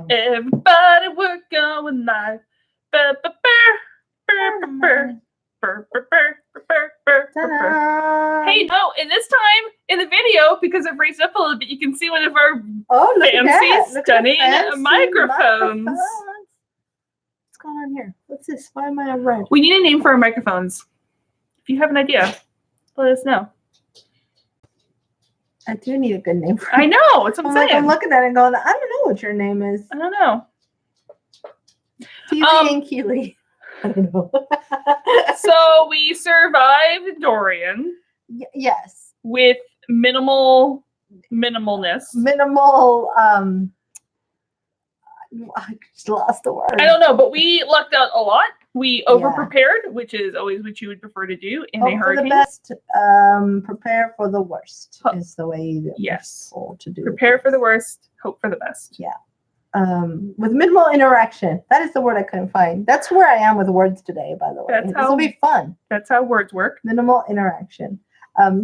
Everybody we're going live. Hey, no, and this time in the video, because I've raised up a little bit, you can see one of our fancy, stunning microphones. What's going on here? What's this? Why am I on red? We need a name for our microphones. If you have an idea, let us know. I do need a good name for it. I know, it's what I'm saying. I'm looking at it and going, I don't know what your name is. I don't know. Teely and Keely. I don't know. So we survived Dorian. Yes. With minimalness. Minimal, I just lost the word. I don't know, but we lucked out a lot. We over-prepared, which is always what you would prefer to do in a hurricane. For the best, prepare for the worst is the way that we're to do. Prepare for the worst, hope for the best. Yeah. With minimal interaction. That is the word I couldn't find. That's where I am with words today, by the way. This will be fun. That's how words work. Minimal interaction. There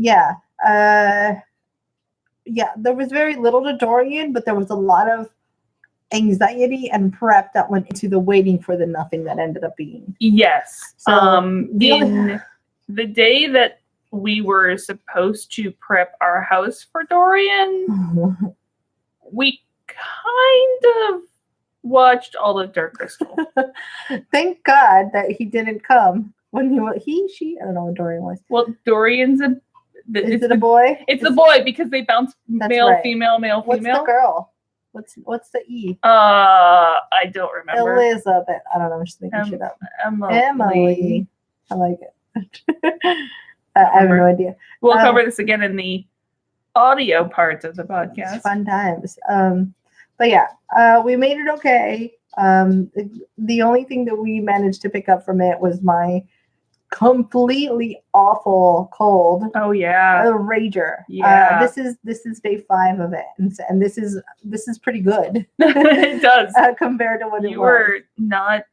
was very little to Dorian, but there was a lot of anxiety and prep that went into the waiting for the nothing that ended up being. Yes. So in the day that we were supposed to prep our house for Dorian, we kind of watched all of Dark Crystal. Thank God that he didn't come when she, I don't know what Dorian was. Well, Dorian's is it a boy? It's a boy because they bounce male, female, male, What's female. What's the girl? What's the E? I don't remember. Elizabeth. I don't know. I'm just making shit up. Emily. I like it. I have no idea. We'll cover this again in the audio part of the podcast. Fun times. But yeah, we made it okay. The only thing that we managed to pick up from it was my completely awful cold. Oh yeah, a rager. Yeah, this is day 5 of it, and this is pretty good. It does compared to what you were not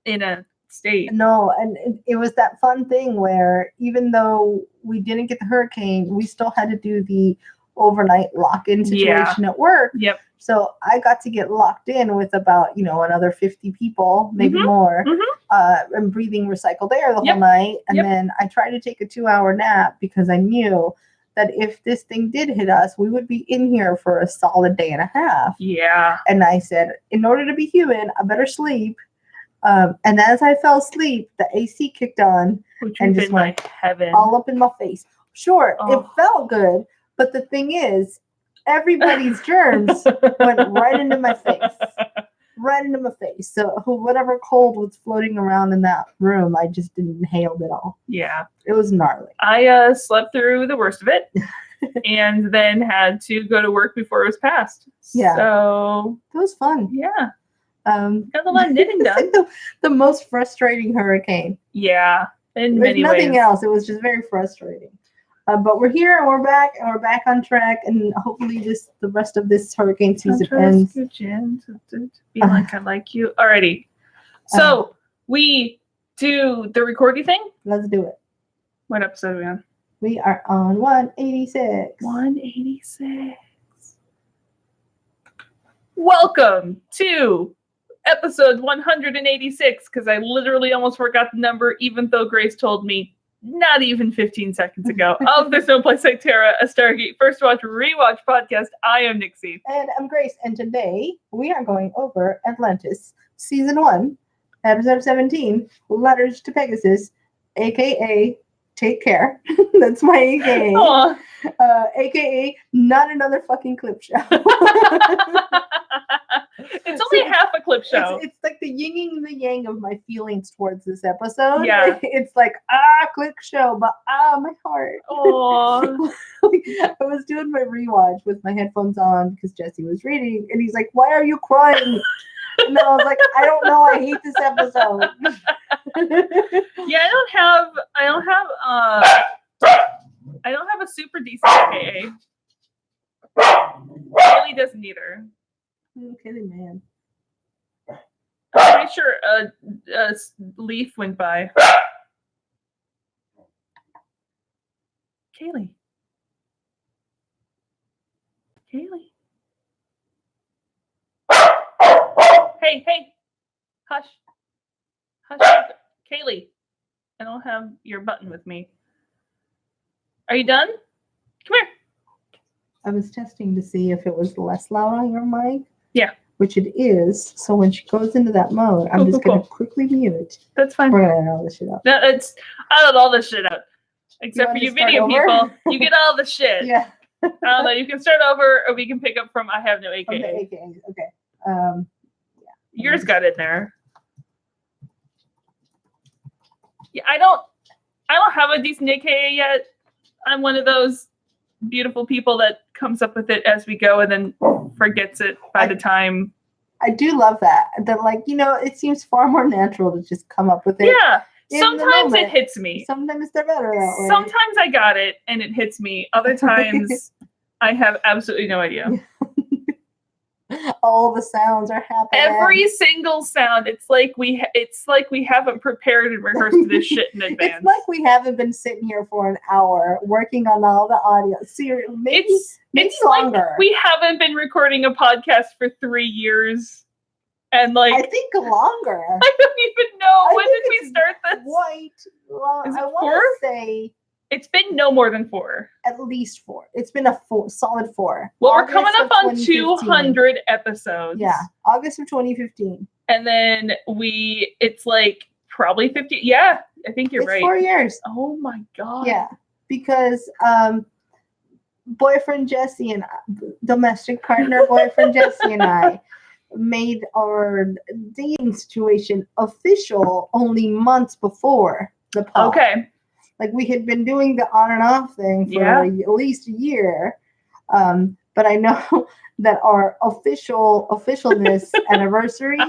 in a state. No, and it was that fun thing where even though we didn't get the hurricane, we still had to do the overnight lock-in situation at work. Yep. So I got to get locked in with about, another 50 people, maybe more, and breathing recycled air the whole night. And then I tried to take a 2-hour nap because I knew that if this thing did hit us, we would be in here for a solid day and a half. Yeah. And I said, in order to be human, I better sleep. And as I fell asleep, the AC kicked on and just went heaven all up in my face. Sure, it felt good. But the thing is, everybody's germs went right into my face. Right into my face. So whatever cold was floating around in that room, I just inhaled it all. Yeah. It was gnarly. I slept through the worst of it and then had to go to work before it was past. Yeah. So it was fun. Yeah. Got a lot of knitting done. Like the most frustrating hurricane. Yeah. In many ways. Nothing else. It was just very frustrating. But we're here and we're back on track, and hopefully the rest of this hurricane season ends. Be like I like you. Alrighty. So we do the recording thing? Let's do it. What episode are we on? We are on 186. 186. Welcome to episode 186, because I literally almost forgot the number, even though Grace told me not even 15 seconds ago, of There's No Place Like Terra, a Stargate First Watch Rewatch podcast. I am Nixie. And I'm Grace. And today we are going over Atlantis, Season 1, Episode 17, Letters to Pegasus, a.k.a. Take Care. That's my a.k.a. A.k.a. Not Another Fucking Clip Show. It's only half a clip show. It's like the yin and the yang of my feelings towards this episode. Yeah. It's like, clip show, but my heart. Oh. I was doing my rewatch with my headphones on because Jesse was reading, and he's like, "Why are you crying?" And I was like, "I don't know. I hate this episode." Yeah, I don't have a super decent AKA. Really doesn't either. Kelly, man. I'm pretty sure a leaf went by. Kaylee. Hey, hush, hush, Kaylee. I don't have your button with me. Are you done? Come here. I was testing to see if it was less loud on your mic. Yeah. Which it is. So when she goes into that mode, I'm just going to quickly mute. That's fine. We're going to edit all this shit out. No, I don't all this shit out. Except for you video over? people. You get all the shit. Yeah. I don't know. You can start over or we can pick up from I have no AKA. Okay, AKA. Okay. Yeah. Yours got in there. Yeah, I don't have a decent AKA yet. I'm one of those beautiful people that comes up with it as we go and then forgets it by the time. I do love that. That, like, you know, it seems far more natural to just come up with it. Yeah. Sometimes it hits me. Sometimes they're better that way. Sometimes I got it and it hits me. Other times I have absolutely no idea. All the sounds are happening. Every single sound. It's like we haven't prepared and rehearsed this shit in advance. It's like we haven't been sitting here for an hour working on all the audio. Seriously, maybe longer. Like we haven't been recording a podcast for 3 years. And like I think longer. I don't even know. When did we start this? Is it I 4? want to say it's been no more than 4. At least 4. It's been a solid 4. Well, we're coming up on 200 episodes. Yeah, August of 2015. And then it's like probably 50. Yeah, I think you're right. 4 years. Oh my God. Yeah, because boyfriend Jesse and domestic partner boyfriend Jesse and I made our dating situation official only months before the pod. Okay. Like we had been doing the on and off thing for at least a year. But I know that our officialness anniversary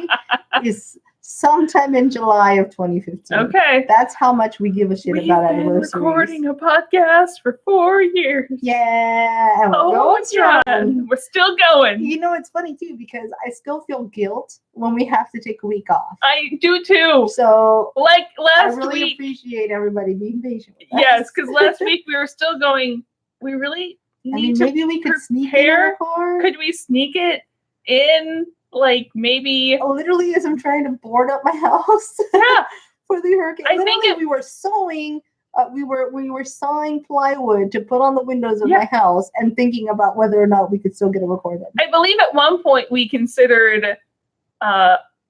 is sometime in July of 2015. Okay. That's how much we give a shit about anniversaries. We've been recording a podcast for 4 years. Yeah. And we're going strong. We're still going. You know, it's funny too, because I still feel guilt when we have to take a week off. I do too. So like last week. I really appreciate everybody being patient with us. Yes, because last week we were still going, we really maybe we could sneak in a record. Could we sneak it in? Like maybe literally as I'm trying to board up my house. Yeah. For the hurricane. I think we were sewing. We were sawing plywood to put on the windows of my house and thinking about whether or not we could still get it recorded. I believe at one point we considered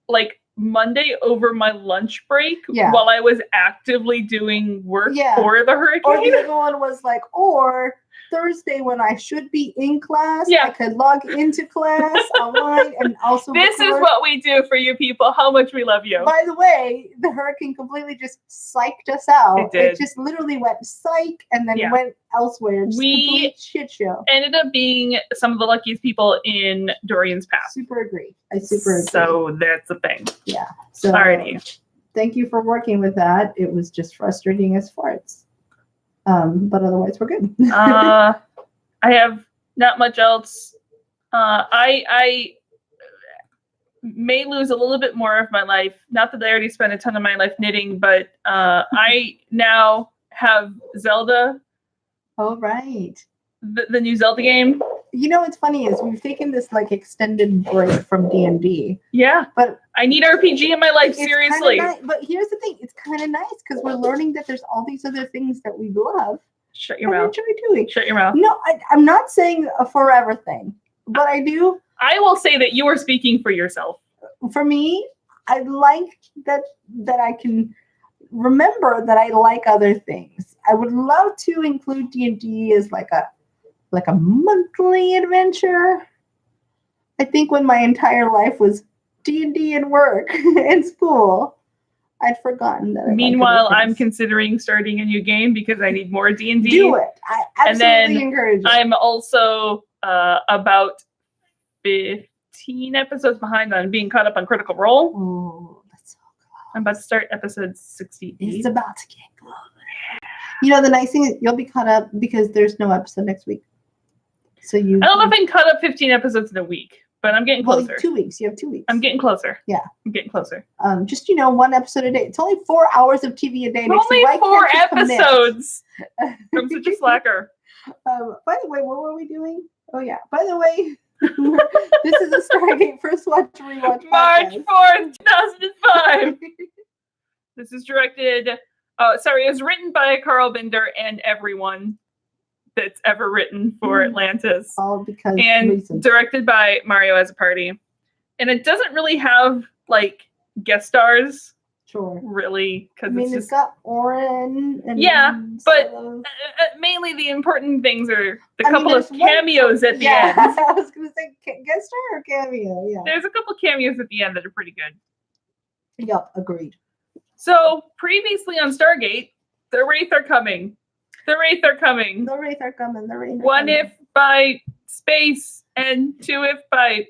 like Monday over my lunch break while I was actively doing work for the hurricane. Or the other one was like, or Thursday when I should be in class, I could log into class online and also This record. Is what we do for you people. How much we love you. By the way, the hurricane completely just psyched us out. It did. It just literally went psych and then went elsewhere. Just complete shit show. Ended up being some of the luckiest people in Dorian's path. Super agree. I super agree. So that's the thing. Yeah. So alrighty. Thank you for working with that. It was just frustrating as farts. But otherwise we're good. I have not much else. I may lose a little bit more of my life. Not that I already spent a ton of my life knitting, but I now have Zelda. Oh, right. The new Zelda game. You know what's funny is we've taken this like extended break from D&D. Yeah. But I need RPG in my life, seriously. But here's the thing, it's kind of nice because we're learning that there's all these other things that we love. Shut your mouth. Enjoy doing. Shut your mouth. No, I'm not saying a forever thing, but I do. I will say that you are speaking for yourself. For me, I like that I can remember that I like other things. I would love to include D&D as like a monthly adventure. I think when my entire life was D&D and work and school, I'd forgotten that. Meanwhile, I'm considering starting a new game because I need more D&D. Do it. I absolutely encourage it. I'm also about 15 episodes behind on being caught up on Critical Role. Oh, that's so cool. I'm about to start episode 68. It's about to get good. You know, the nice thing is you'll be caught up because there's no episode next week. So I don't know if I can cut up 15 episodes in a week, but I'm getting closer. 2 weeks. You have 2 weeks. I'm getting closer. Yeah. I'm getting closer. Just, 1 episode a day. It's only 4 hours of TV a day. Only 4 episodes. I'm such a slacker. By the way, what were we doing? Oh, yeah. By the way, This is a Stargate First Watch Rewatch March podcast. 4th, 2005. This is directed, it was written by Carl Binder and everyone that's ever written for Atlantis. All because And reasons. directed by Mario Azzopardi. And it doesn't really have, like, guest stars, Sure. really, because I mean, it's it's just... got Oren and Yeah, but sort of- mainly the important things are the I mean, couple of there's one- cameos at the yeah, end. I was going to say guest star or cameo. Yeah. There's a couple cameos at the end that are pretty good. Yep, agreed. So, previously on Stargate, the Wraith are coming. The Wraith are coming. The Wraith are coming. The Wraith are One coming. if by space, and two if by...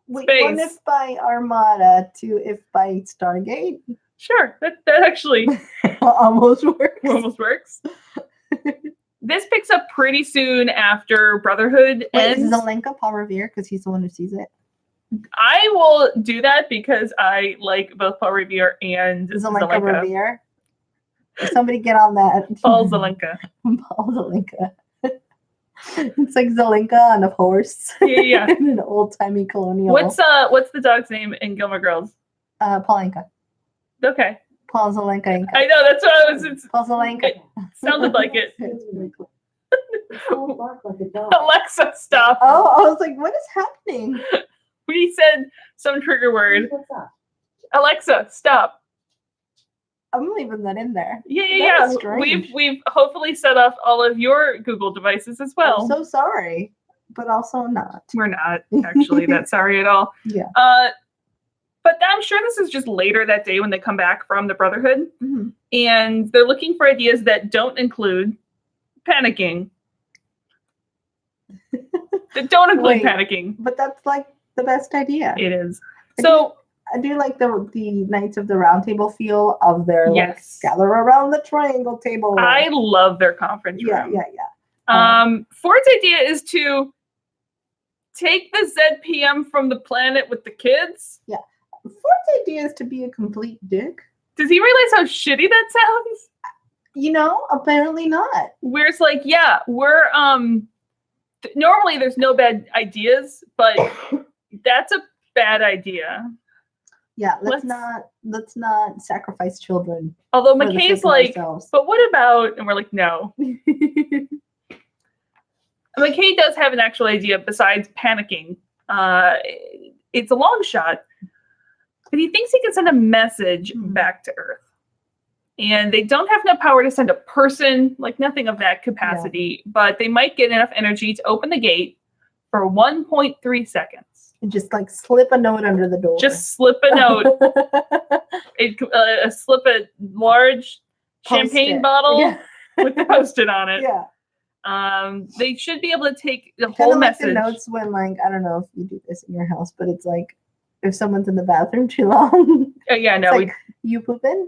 Wait, space. one if by Armada, two if by Stargate. Sure, that actually Almost works. almost works. This picks up pretty soon after Brotherhood Wait, is ends. Zelenka Paul Revere? Because he's the one who sees it. I will do that because I like both Paul Revere and Zelenka Zelenka. Revere. Somebody get on that. Paul Zelenka. Paul Zelenka. It's like Zelenka on a horse. Yeah. In an old-timey colonial. What's the dog's name in Gilmore Girls? Paulinka. Okay. Paul Zelenka. I know, that's what I was... It's, Paul Zelenka. it sounded like it. It's really cool. Don't bark like a dog. Alexa, stop. Oh, I was like, what is happening? We said some trigger word. What's up? Alexa, stop. I'm leaving that in there. Yeah. That was strange. We've hopefully set off all of your Google devices as well. I'm so sorry, but also not. We're not actually that sorry at all. Yeah. But I'm sure this is just later that day when they come back from the Brotherhood, Mhm. and they're looking for ideas that don't include panicking. That don't include Wait. panicking. But that's like the best idea. It is. So I do like the Knights of the Round Table feel of their yes, like, gather around the triangle table. I love their conference room. Yeah. Ford's idea is to take the ZPM from the planet with the kids. Ford's idea is to be a complete dick. Does he realize how shitty that sounds? You know, apparently not. Where it's like, yeah, we're normally there's no bad ideas, but that's a bad idea. Yeah, let's not sacrifice children. Although for the McKay's sake of like, ourselves. but what about? And we're like, no. McKay does have an actual idea besides panicking. It's a long shot, but he thinks he can send a message back to Earth. And they don't have enough power to send a person, like nothing of that capacity, but they might get enough energy to open the gate for 1.3 seconds. And just like slip a note under the door. Just slip a note. Slip a large champagne Post-it. bottle Yeah. with the Post-it on it. Yeah. They should be able to take the Kind whole of like message. the notes when, like, I don't know if you do this in your house, but it's like if someone's in the bathroom too long. Yeah, no, it's like, you pooping?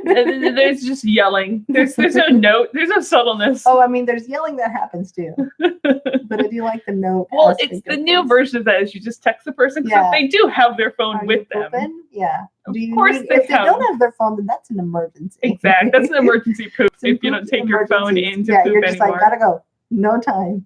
there's just yelling. There's no note. There's no subtleness. Oh, I mean, there's yelling that happens too. But I do like the note. Well, aspect it's of the new things. version of that is you just text the person because Yeah. they do have their phone Are with you them. pooping? Yeah. Of Do you course need- they if they have. don't have their phone, then that's an emergency. Exactly. That's an emergency poop Some if you don't poop's take your phone emergencies. in to Yeah, poop you're just anymore. like, gotta go. No time.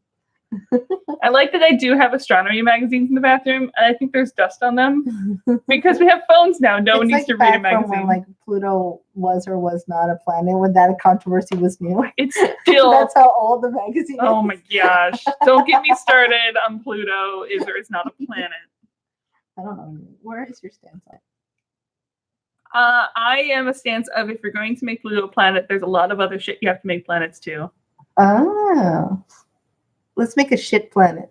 I like that I do have astronomy magazines in the bathroom, and I think there's dust on them because we have phones now. No one It's needs like to read a back from magazine. when, like, Pluto was or was not a planet, when that controversy was new. It's still. That's how old the magazine Oh is. my gosh! Don't get me started on Pluto. Is or is not a planet. I don't know. Where is your stance on it? I am a stance of if you're going to make Pluto a planet, there's a lot of other shit you have to make planets too. Oh. Let's make a shit planet.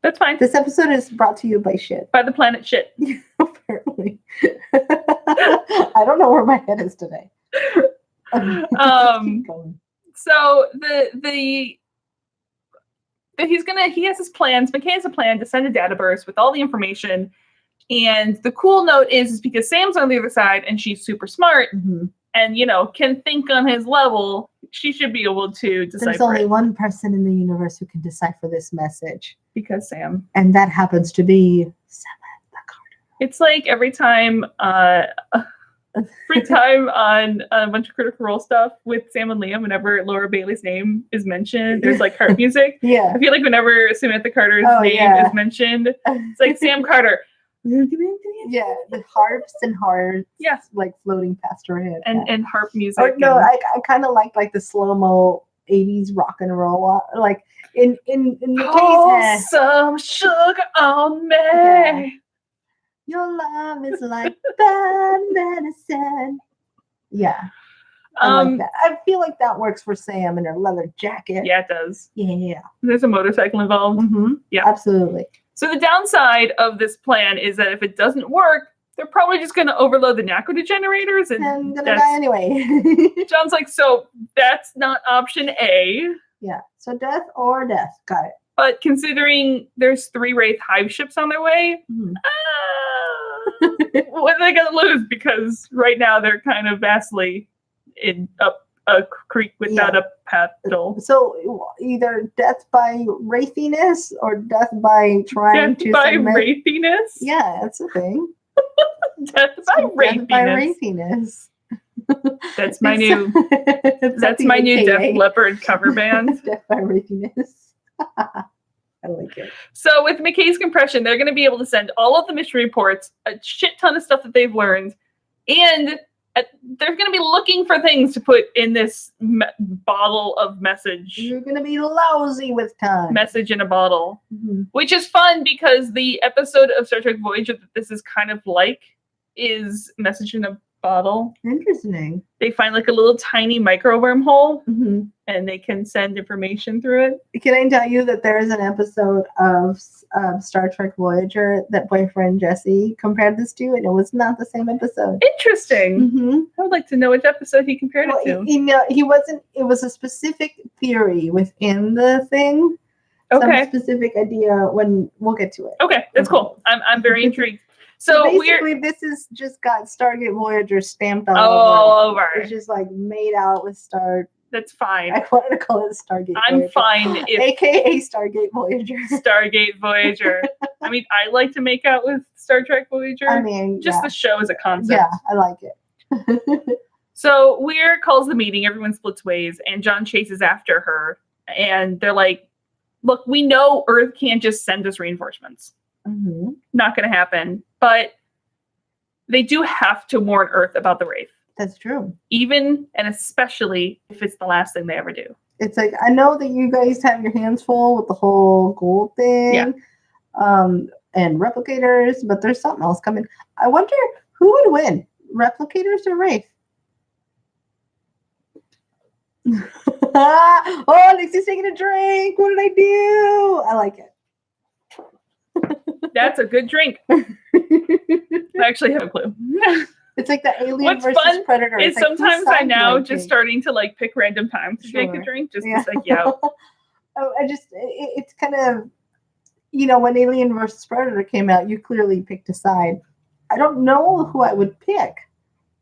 That's fine. This episode is brought to you by shit. By the planet shit. Apparently. I don't know where my head is today. Just keep going. So he has his plans. McKay has a plan to send a data burst with all the information. And the cool note is because Sam's on the other side and she's super smart Mhm. and, can think on his level, she should be able to decipher There's only it. one person in the universe who can decipher this message. Because Sam. And that happens to be Samantha Carter. It's like every time free time on a bunch of Critical Role stuff with Sam and Liam. Whenever Laura Bailey's name is mentioned, there's like harp music. Yeah. I feel like whenever Samantha Carter's name is mentioned, it's like Sam Carter. Yeah, the harps and hearts. Yes. Like floating past her head. And harp music. Or, no, I kind of like the slow-mo 80s rock and roll. Like in McKay's head. Some sugar on me. Yeah. Your love is like bad medicine. Yeah. I like that. I feel like that works for Sam in her leather jacket. Yeah, it does. Yeah. There's a motorcycle involved. Mm-hmm. Yeah. Absolutely. So the downside of this plan is that if it doesn't work, they're probably just going to overload the Nakoda generators. And gonna die anyway. John's like, so that's not option A. Yeah. So death or death. Got it. But considering there's 3 Wraith Hive ships on their way, what are they going to lose? Because right now they're kind of vastly up a creek without a paddle. So either death by wraithiness or death by trying to wraithiness? Yeah, that's a thing. Death by wraithiness. That's my new Def Leppard cover band. Death by wraithiness. I like it. So with McKay's compression, they're going to be able to send all of the mystery reports, a shit ton of stuff that they've learned, and they're going to be looking for things to put in this bottle of message. You're going to be lousy with time. Message in a bottle. Mm-hmm. Which is fun because the episode of Star Trek Voyager that this is kind of like is Message in a Bottle. Interesting. They find like a little tiny micro wormhole and they can send information through it. Can I tell you that there is an episode of Star Trek Voyager that boyfriend Jesse compared this to, and it was not the same episode. Interesting. I would like to know which episode he compared it to. He wasn't. It was a specific theory within the thing. Okay. Some specific idea. When we'll get to it. Okay, that's cool. I'm very intrigued. So basically, this is just got Stargate Voyager stamped all over. It's just like made out with Star. That's fine. I wanted to call it Stargate I'm Voyager. fine. AKA Stargate Voyager. Stargate Voyager. I mean, I like to make out with Star Trek Voyager. I mean, just the show as a concept. Yeah, I like it. So Weir calls the meeting. Everyone splits ways, and John chases after her. And they're like, look, we know Earth can't just send us reinforcements. Not going to happen. But they do have to warn Earth about the Wraith. That's true. Even and especially if it's the last thing they ever do. It's like, I know that you guys have your hands full with the whole gold thing and replicators, but there's something else coming. I wonder who would win, replicators or Wraith? Oh, Nixie's taking a drink. What did I do? I like it. That's a good drink. I actually have a clue. It's like the Alien versus Predator. It's sometimes I'm now just starting to like pick random times to take a drink, just to like, it's kind of, when Alien versus Predator came out, you clearly picked a side. I don't know who I would pick.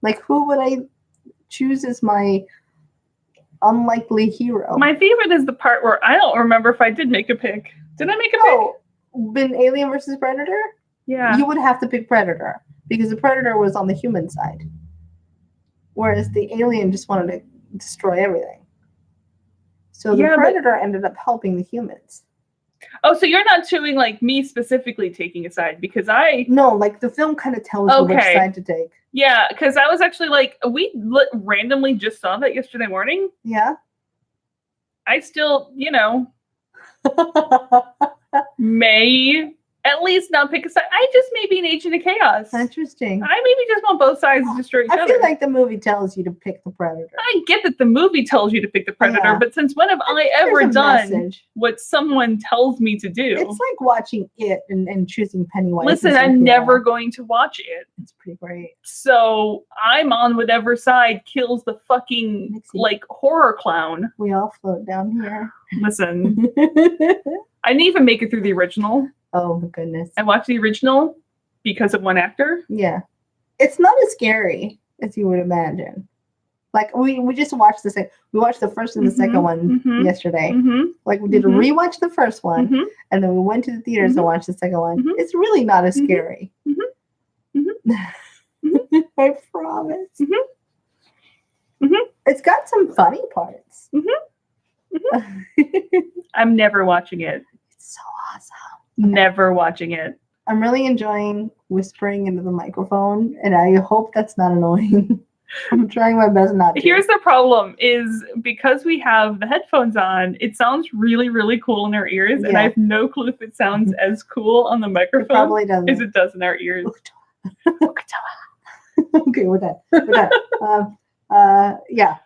Like, who would I choose as my unlikely hero? My favorite is the part where I don't remember if I did make a pick. Did I make a pick? Been Alien versus Predator? Yeah. You would have to pick Predator because the Predator was on the human side. Whereas the alien just wanted to destroy everything. So the Predator ended up helping the humans. Oh, so you're not doing like me specifically taking a side because No, like the film kind of tells you which side to take. Yeah, because I was actually like, we randomly just saw that yesterday morning. Yeah. I still, may at least not pick a side. I just may be an agent of chaos. Interesting. I maybe just want both sides to destroy each other. I feel like the movie tells you to pick the Predator. I get that the movie tells you to pick the Predator, but since when have I ever done what someone tells me to do? It's like watching It and choosing Pennywise. Listen, I'm never going to watch It. It's pretty great. So I'm on whatever side kills the fucking Nixie. Horror clown. We all float down here. Listen. I didn't even make it through the original. Oh my goodness. I watched the original because of one actor. Yeah. It's not as scary as you would imagine. Like we just watched we watched the first and the second one yesterday. Like we did a rewatch the first one and then we went to the theaters and watched the second one. It's really not as scary. I promise. Mm-hmm. Mm-hmm. It's got some funny parts. I'm never watching it. It's so awesome. Never watching it. I'm really enjoying whispering into the microphone, and I hope that's not annoying. I'm trying my best not to. Here's the problem is because we have the headphones on, it sounds really, really cool in our ears, and I have no clue if it sounds as cool on the microphone It probably doesn't. as it does in our ears. Okay, we're done. We're done. Yeah.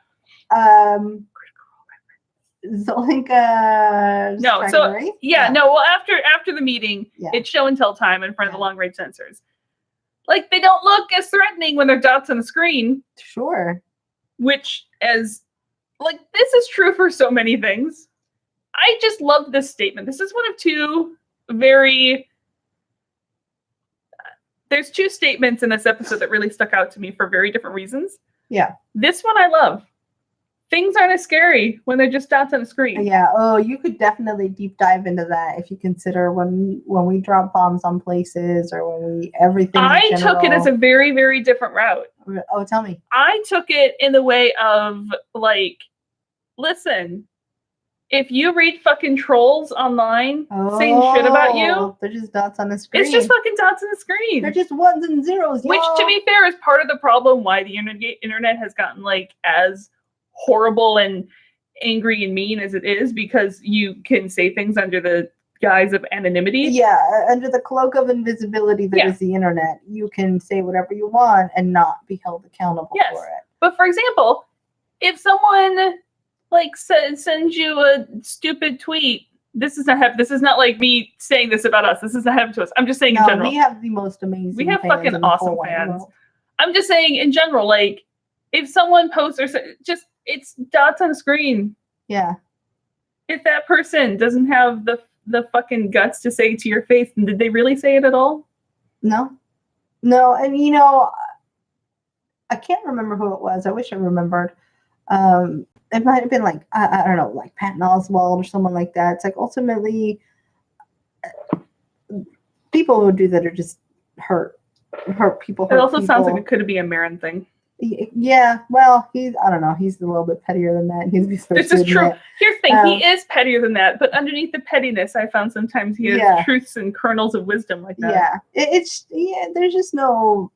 Zolinka. No, so no. Well, after the meeting, it's show and tell time in front of the long range sensors. Like, they don't look as threatening when they're dots on the screen. Sure. Which, this is true for so many things. I just love this statement. This is one of two there's two statements in this episode that really stuck out to me for very different reasons. Yeah. This one I love. Things aren't as scary when they're just dots on the screen. Yeah. Oh, you could definitely deep dive into that if you consider when we drop bombs on places or when everything. I took it as a very, very different route. Oh, tell me. I took it in the way of listen, if you read fucking trolls online saying shit about you, they're just dots on the screen. It's just fucking dots on the screen. They're just ones and zeros. Which, to be fair, is part of the problem why the internet has gotten as horrible and angry and mean as it is, because you can say things under the guise of anonymity. Yeah, under the cloak of invisibility that is the internet, you can say whatever you want and not be held accountable for it. But for example, if someone sends you a stupid tweet, this is not like me saying this about us. This is not happening to us. I'm just saying in general. We have the most amazing. We have fucking awesome fans. I'm just saying in general, if someone posts or just it's dots on a screen. Yeah. If that person doesn't have the fucking guts to say it to your face, then did they really say it at all? No. And I can't remember who it was. I wish I remembered. It might have been I don't know, Patton Oswalt or someone like that. It's ultimately people who do that are just hurt people. It also sounds like it could be a Marin thing. Yeah, well, I don't know. He's a little bit pettier than that. This is true. Here's the thing. He is pettier than that, but underneath the pettiness, I found sometimes he has truths and kernels of wisdom like that. Yeah. There's just no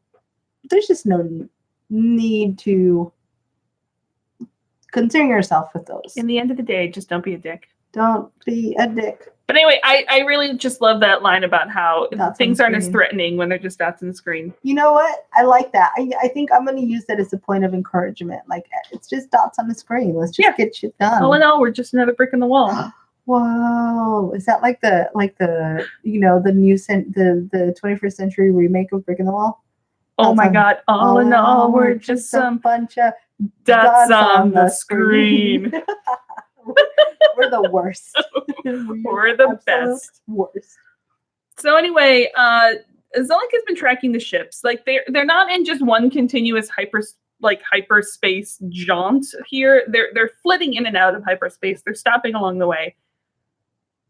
need to concern yourself with those. In the end of the day, just don't be a dick. Don't be a dick. But anyway, I really just love that line about how things aren't as threatening when they're just dots on the screen. You know what? I like that. I think I'm going to use that as a point of encouragement. It's just dots on the screen. Let's just get shit done. All in all, we're just another brick in the wall. Whoa! Is that the the 21st century remake of Brick in the Wall? Oh my God! All in all, we're just some bunch of dots on the screen. We're the worst. We're the best. Worst. So anyway, Zolinka's been tracking the ships. They're not in just one continuous hyperspace jaunt here. They're flitting in and out of hyperspace. They're stopping along the way.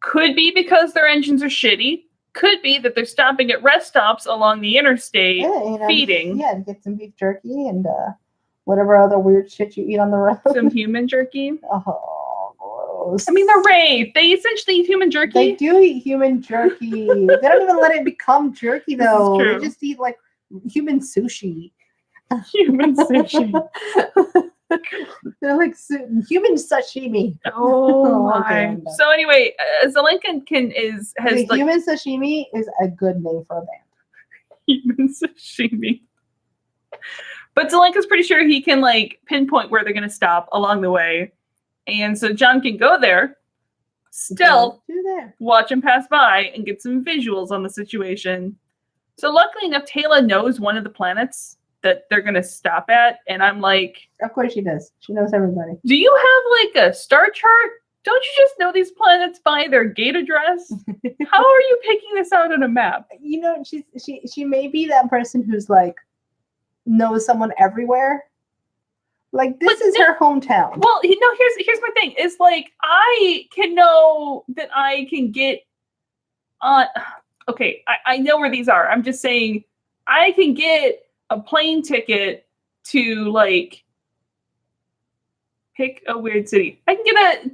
Could be because their engines are shitty. Could be that they're stopping at rest stops along the interstate, feeding. Yeah, to get some beef jerky and whatever other weird shit you eat on the road. Some human jerky. Oh. I mean, they're Wraith. They essentially eat human jerky. They do eat human jerky. They don't even let it become jerky, though. They just eat human sushi. Human sushi. They're human sashimi. Oh my! Okay, so anyway, Zolinka has human sashimi is a good name for a band. Human sashimi. But Zolinka's pretty sure he can pinpoint where they're going to stop along the way. And so John can go there, stealth, watch him pass by, and get some visuals on the situation. So luckily enough, Terra knows one of the planets that they're going to stop at. And I'm like... Of course she does. She knows everybody. Do you have a star chart? Don't you just know these planets by their gate address? How are you picking this out on a map? She may be that person who's knows someone everywhere. This is her hometown. Well, here's my thing. It's I can know that I can get on. Okay, I know where these are. I'm just saying I can get a plane ticket to like pick a weird city. I can get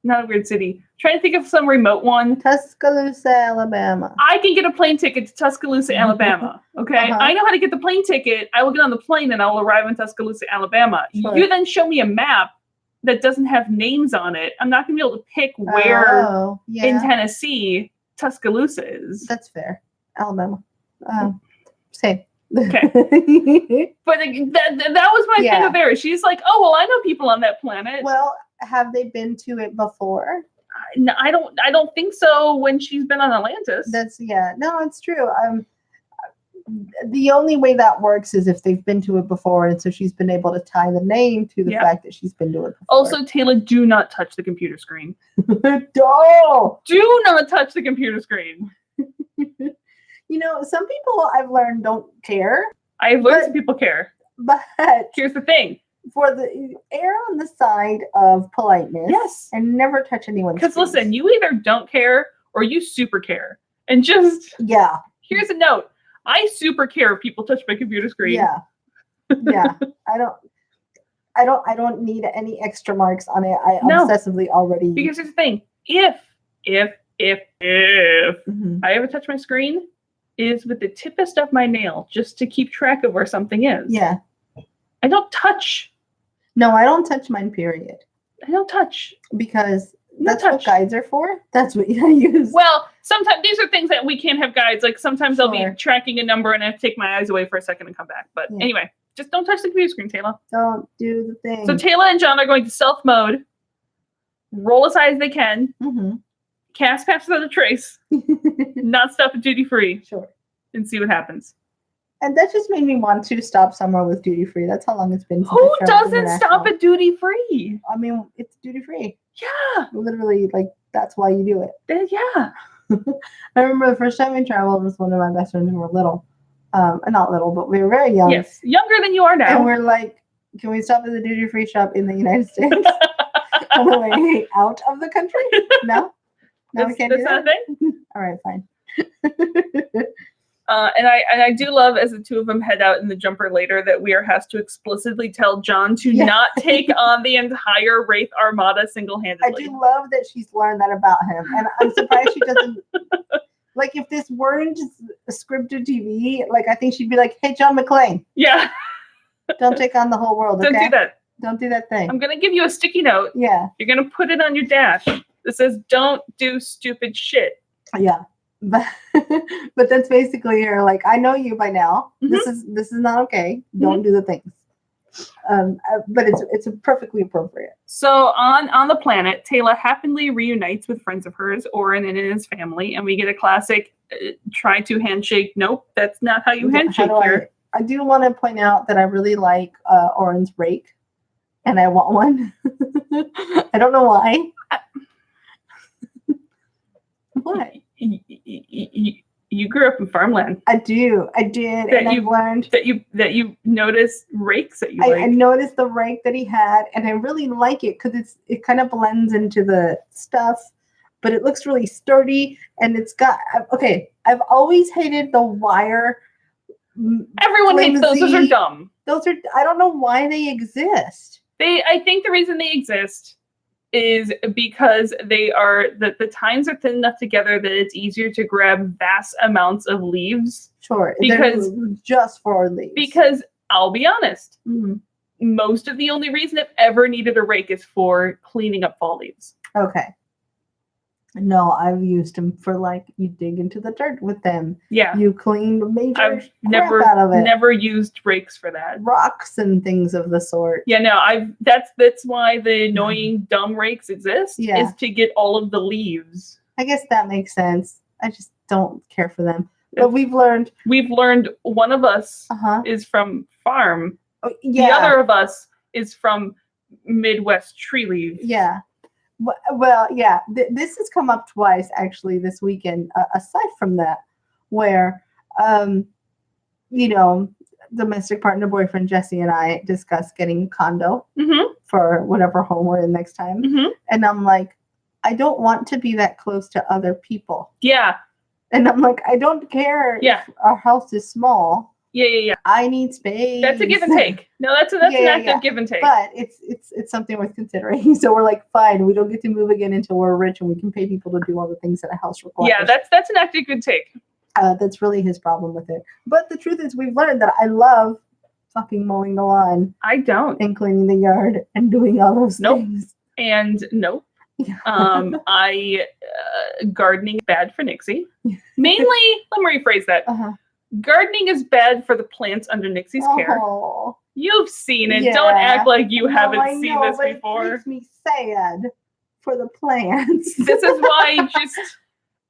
not a weird city. Trying to think of some remote one. Tuscaloosa, Alabama. I can get a plane ticket to Tuscaloosa, Alabama. Okay. I know how to get the plane ticket. I will get on the plane and I will arrive in Tuscaloosa, Alabama. Sure. You then show me a map that doesn't have names on it. I'm not going to be able to pick where in Tennessee Tuscaloosa is. That's fair. Alabama. Same. Okay. But that was my thing with her. She's like, oh, well, I know people on that planet. Well, have they been to it before? No, I don't think so when she's been on Atlantis. No, it's true. The only way that works is if they've been to it before, and so she's been able to tie the name to the fact that she's been to it before. Also, Taylor, do not touch the computer screen. No! Do not touch the computer screen. You know, some people I've learned don't care. I've learned some people care. But here's the thing. For the err on the side of politeness. Yes. And never touch anyone's Because listen, you either don't care or you super care. And just here's a note. I super care if people touch my computer screen. Yeah. I don't need any extra marks on it. I obsessively already. Because here's the thing. If I ever touch my screen, it is with the tippest of my nail just to keep track of where something is. Yeah. I don't touch. No, I don't touch mine, period. I don't touch. Because that's what guides are for. That's what you use. Well, sometimes these are things that we can't have guides. Like sometimes I'll be tracking a number and I have to take my eyes away for a second and come back. But anyway, just don't touch the computer screen, Taylor. Don't do the thing. So Taylor and John are going to self mode, roll as high as they can, cast Pass Without a Trace, not stop at duty free. Sure. And see what happens. And that just made me want to stop somewhere with duty free. That's how long it's been. Who doesn't stop at duty free? I mean, it's duty free. Yeah. Literally, like, that's why you do it. Yeah. I remember the first time we traveled with one of my best friends when we were little. Not little, but we were very young. Yes. Younger than you are now. And we're like, can we stop at the duty free shop in the United States on the way out of the country? No? No, we can't do that? That's not a thing? All right, fine. And I do love, as the two of them head out in the jumper later, that Weir has to explicitly tell John to not take on the entire Wraith Armada single-handedly. I do love that she's learned that about him, and I'm surprised she doesn't. Like, if this weren't a scripted TV, like, I think she'd be like, "Hey, John McClane, don't take on the whole world. Don't do that. Don't do that thing. I'm gonna give you a sticky note. Yeah, you're gonna put it on your dash that says, "Don't do stupid shit." Yeah. But that's basically her. Like, I know you by now. This is not okay. Don't do the things. But it's perfectly appropriate. So on the planet, Taylor happily reunites with friends of hers, Orin and his family, and we get a classic try to handshake. Nope, that's not how you handshake here. I do want to point out that I really like Orin's rake, and I want one. I don't know why. What? You grew up in farmland. I did. And I've learned that you notice rakes that you like. I noticed the rake that he had, and I really like it because it kind of blends into the stuff, but it looks really sturdy, and it's got I've always hated the wire. Everyone hates those. Those are dumb. I don't know why they exist. I think the reason they exist is because the tines are thin enough together that it's easier to grab vast amounts of leaves. Sure. Because just for leaves. Because I'll be honest, most of the only reason I've ever needed a rake is for cleaning up fall leaves. Okay. No, I've used them for, like, you dig into the dirt with them. Yeah. You clean major I've crap out of it. Never used rakes for that. Rocks and things of the sort. Yeah, no, that's why the annoying dumb rakes exist, is to get all of the leaves. I guess that makes sense. I just don't care for them. But we've learned one of us is from farm. Oh, yeah. The other of us is from Midwest tree leaf. Yeah. Well, yeah, this has come up twice actually this weekend. Aside from that, where, domestic partner boyfriend Jesse and I discussed getting a condo for whatever home we're in next time, and I'm like, I don't want to be that close to other people. Yeah, and I'm like, I don't care if our house is small. Yeah. I need space. That's a give and take. No, that's an active give and take. But it's something worth considering. So we're like, fine, we don't get to move again until we're rich and we can pay people to do all the things that a house requires. Yeah, that's an active give and take. That's really his problem with it. But the truth is, we've learned that I love fucking mowing the lawn. I don't. And cleaning the yard and doing all those things. And nope. Gardening is bad for Nixie. Mainly, let me rephrase that. Gardening is bad for the plants under Nixie's care. You've seen it. Yeah. Don't act like you haven't seen this before. It makes me sad for the plants. This is why just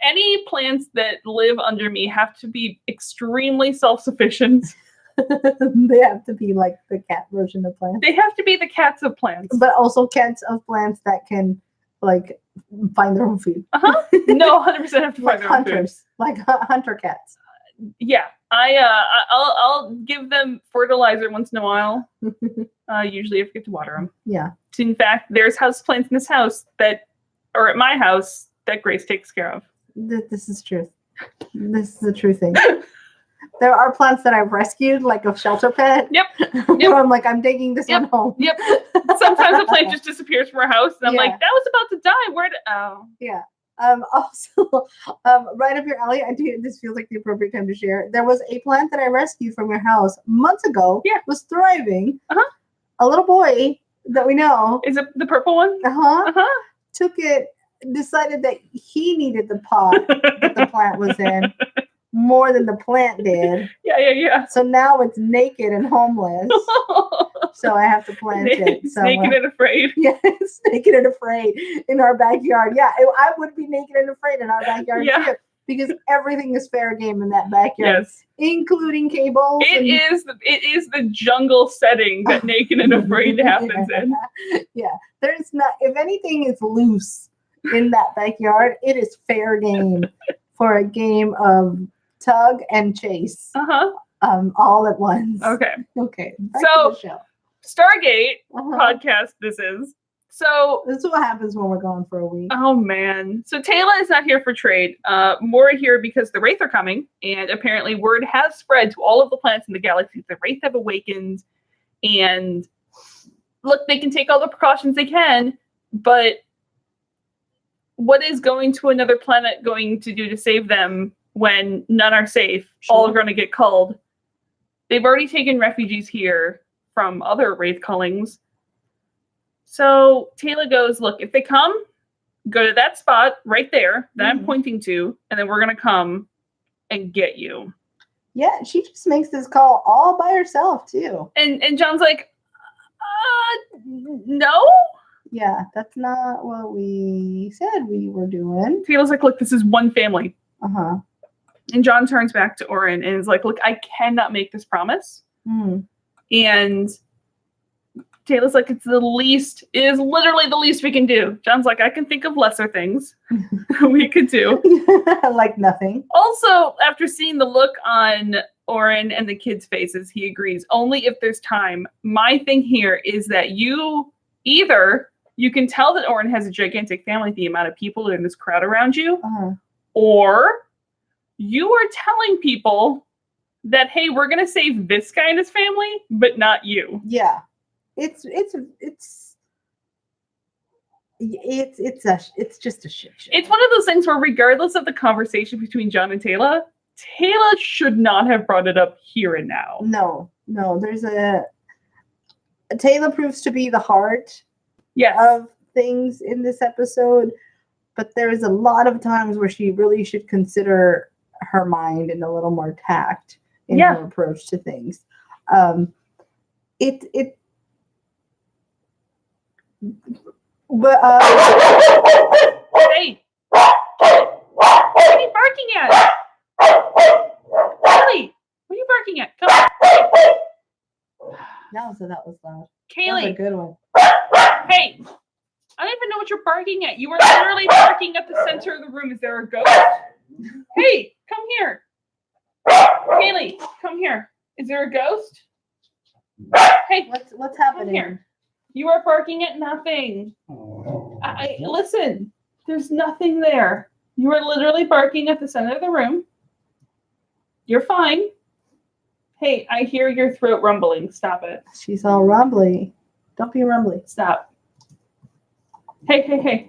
any plants that live under me have to be extremely self-sufficient. They have to be like the cat version of plants. They have to be the cats of plants. But also cats of plants that can like find their own food. No, 100% have to find their own food. Like hunter cats. Yeah, I'll give them fertilizer once in a while. Usually I forget to water them. Yeah. In fact, there's houseplants in this house or at my house that Grace takes care of. This is true. This is a true thing. There are plants that I've rescued, like a shelter pet. Yep. I'm like, I'm taking this one home. Yep. Sometimes a plant just disappears from our house, and I'm like, that was about to die. Where did? Oh. Yeah. Also, right up your alley, this feels like the appropriate time to share. There was a plant that I rescued from your house months ago. Yeah. Was thriving. A little boy that we know. Is it the purple one? Took it, decided that he needed the pot that the plant was in more than the plant did. Yeah. So now it's naked and homeless. So I have to plant it. Naked and afraid. Yeah, it's naked and afraid in our backyard. Yeah, I would be naked and afraid in our backyard too, because everything is fair game in that backyard, including cables. It is the jungle setting that naked and afraid happens in. Yeah, there's not. If anything is loose in that backyard, it is fair game for a game of tug and chase. All at once. Okay. Back to the show. Stargate podcast this is. So this is what happens when we're gone for a week. Oh man. So Taylor is not here for trade. More here because the Wraith are coming, and apparently word has spread to all of the planets in the galaxy. The Wraith have awakened, and look, they can take all the precautions they can, but what is going to another planet going to do to save them when none are safe? Sure. All are going to get culled. They've already taken refugees here from other Wraith cullings. So Taylor goes, look, if they come, go to that spot right there that I'm pointing to, and then we're going to come and get you. Yeah, she just makes this call all by herself, too. And John's like, no? Yeah, that's not what we said we were doing. Taylor's like, look, this is one family. And John turns back to Oren and is like, look, I cannot make this promise. And Taylor's like, it is literally the least we can do. John's like, I can think of lesser things we could do. Like nothing. Also, after seeing the look on Oren and the kids' faces, he agrees, only if there's time. My thing here is that you can tell that Oren has a gigantic family, the amount of people in this crowd around you, or you are telling people that, hey, we're going to save this guy and his family, but not you. Yeah. It's just a shit show. It's one of those things where regardless of the conversation between John and Taylor should not have brought it up here and now. No, there's Taylor proves to be the heart of things in this episode, but there's a lot of times where she really should consider her mind and a little more tact in her approach to things. But hey, what are you barking at? Kelly, what are you barking at? Come on. That was loud. Kaylee, that was a good one. Hey, I don't even know what you're barking at. You are literally barking at the center of the room. Is there a ghost? Hey, come here. Kaylee, come here. Is there a ghost? Hey, what's happening? Come here. You are barking at nothing. Listen, there's nothing there. You are literally barking at the center of the room. You're fine. Hey, I hear your throat rumbling. Stop it. She's all rumbly. Don't be rumbly. Stop. Hey.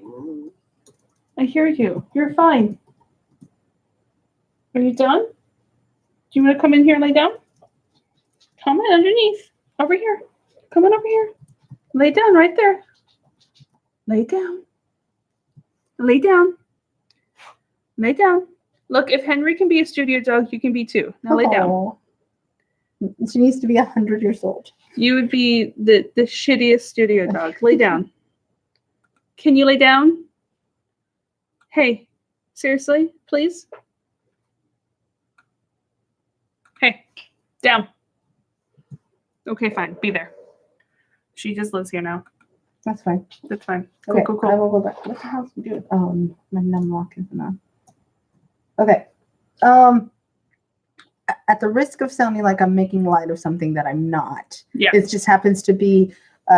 I hear you. You're fine. Are you done? Do you want to come in here and lay down? Come in underneath. Over here. Come on over here. Lay down right there. Lay down. Lay down. Lay down. Look, if Henry can be a studio dog, you can be too. Now lay down. Oh. She needs to be 100 years old. You would be the shittiest studio dog. Lay down. Can you lay down? Hey, seriously, please? Hey, down. Okay, fine. Be there. She just lives here now. That's fine. That's fine. Okay, Cool. I will go back. What the hell's we doing? My num lock isn't on. Okay. At the risk of sounding like I'm making light of something that I'm not, Yeah. it just happens to be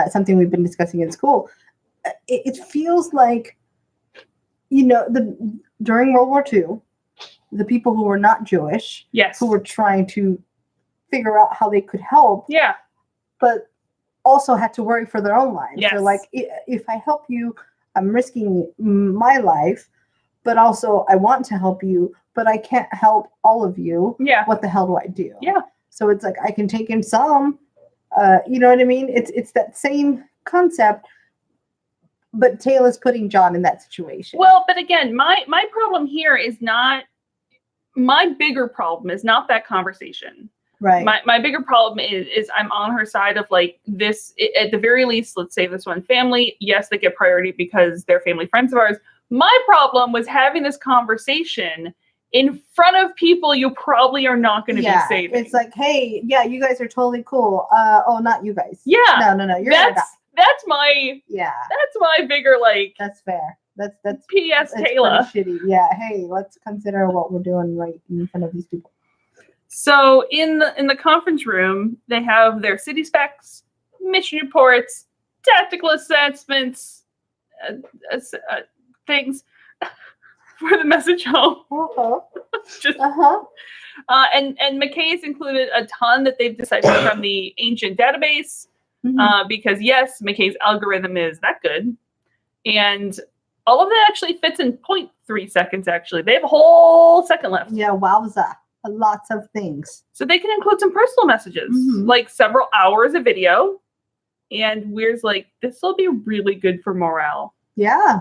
something we've been discussing in school. It feels like, during World War II, the people who were not Jewish, Yes. who were trying to figure out how they could help, Yeah. but also had to worry for their own lives. Yes. They're like, if I help you, I'm risking my life, but also I want to help you, but I can't help all of you. Yeah. What the hell do I do? Yeah. So it's like I can take in some, you know what I mean? It's that same concept, but Taylor's putting John in that situation. Well, but again, my problem here is not, my bigger problem is not that conversation. Right. My bigger problem is I'm on her side of like this, at the very least, let's say this one family, yes, they get priority because they're family friends of ours. My problem was having this conversation in front of people you probably are not going to be saving. It's like, hey, yeah, you guys are totally cool. Oh, not you guys. Yeah. No. You're gonna die. That's my bigger like. That's fair. That's P.S. that's Taylor. pretty shitty. Yeah. Hey, let's consider what we're doing right in front of these people. So in the conference room, they have their city specs, mission reports, tactical assessments, things for the message home. Just and McKay's included a ton that they've deciphered from the ancient database, because yes, McKay's algorithm is that good, and all of that actually fits in 0.3 seconds. Actually, they have a whole second left. Yeah, wowza. Lots of things. So they can include some personal messages, like several hours of video. And Weir's like, this will be really good for morale. Yeah.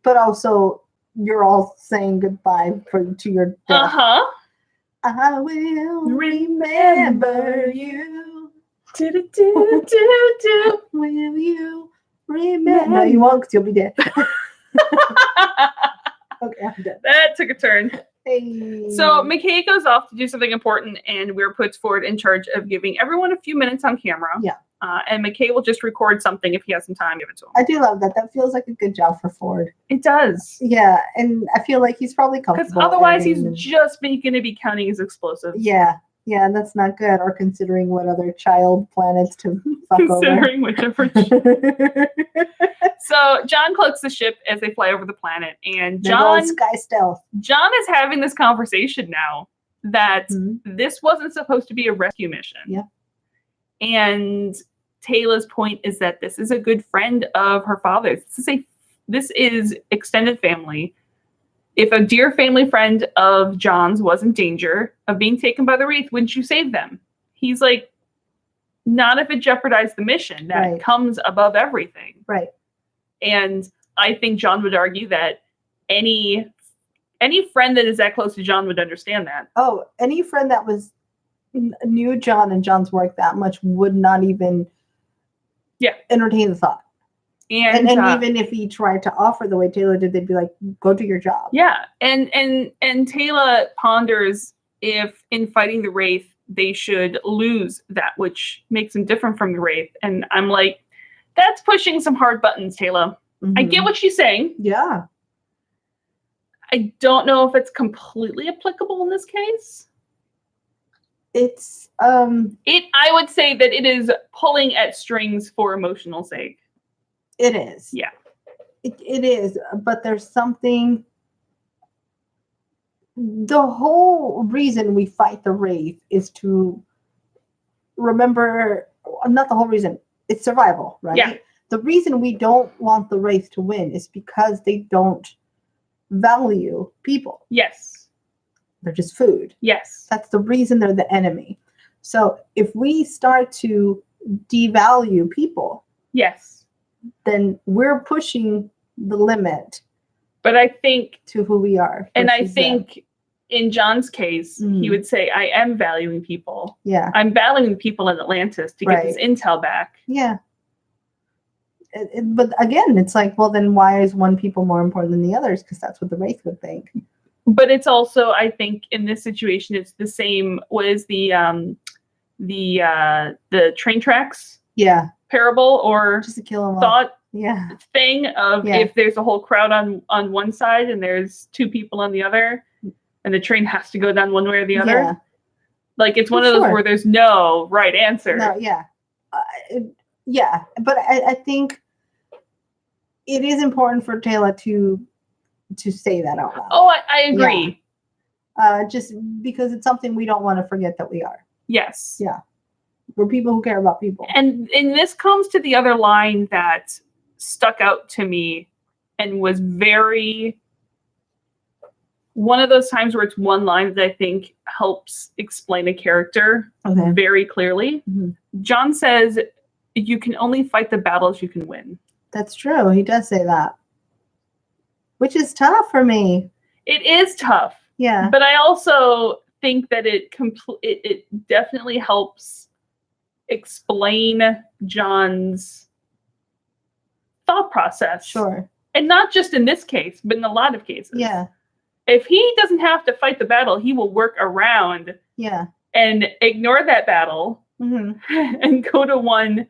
But also, you're all saying goodbye to your death. I will remember you. Will you remember? No, you won't, because you'll be dead. Okay, I'm dead. That took a turn. Hey. So McKay goes off to do something important, and Weir puts Ford in charge of giving everyone a few minutes on camera. Yeah. And McKay will just record something if he has some time, give it to him. I do love that. That feels like a good job for Ford. It does. Yeah, and I feel like he's probably comfortable. Because otherwise he's just going to be counting his explosives. Yeah, and that's not good. Or considering what other child planets to fuck considering over. whichever. So John cloaks the ship as they fly over the planet, and John sky stealth. John is having this conversation now that this wasn't supposed to be a rescue mission. Yeah. And Taylor's point is that this is a good friend of her father's. This is extended family. If a dear family friend of John's was in danger of being taken by the Wraith, wouldn't you save them? He's like, not if it jeopardized the mission. That comes above everything. Right. And I think John would argue that any friend that is that close to John would understand that. Oh, any friend that knew John and John's work that much would not even entertain the thought. And even if he tried to offer the way Taylor did, they'd be like, go do your job. Yeah. And Taylor ponders if in fighting the Wraith, they should lose that which makes them different from the Wraith. And I'm like, that's pushing some hard buttons, Taylor. I get what she's saying. Yeah. I don't know if it's completely applicable in this case. It's I would say that it is pulling at strings for emotional sake. It is. Yeah. It is, but there's something. The whole reason we fight the Wraith is to remember, not the whole reason, it's survival, right? Yeah. The reason we don't want the Wraith to win is because they don't value people. Yes. They're just food. Yes. That's the reason they're the enemy. So if we start to devalue people, Yes. then we're pushing the limit But I think, to who we are. and I versus them. think in John's case, he would say, I am valuing people. Yeah. I'm valuing people in Atlantis to get this intel back. Yeah. But again, it's like, well, then why is one people more important than the others? Because that's what the Wraith would think. But it's also, I think, in this situation, it's the same. What is the train tracks? Yeah. Parable or Just to kill them all. thought Yeah. thing of if there's a whole crowd on one side and there's two people on the other, and the train has to go down one way or the other. Yeah. Like it's one of those where there's no right answer. No, yeah. Yeah. But I think it is important for Taylor to say that out loud. Oh, I agree. Yeah. Just because it's something we don't want to forget that we are. Yes. Yeah. We're people who care about people. And this comes to the other line that stuck out to me and was very one of those times where it's one line that I think helps explain a character very clearly. Mm-hmm. John says, you can only fight the battles you can win. That's true. He does say that. Which is tough for me. It is tough. Yeah. But I also think that it definitely helps explain John's thought process. Sure. And not just in this case, but in a lot of cases. Yeah. If he doesn't have to fight the battle, he will work around and ignore that battle and go to one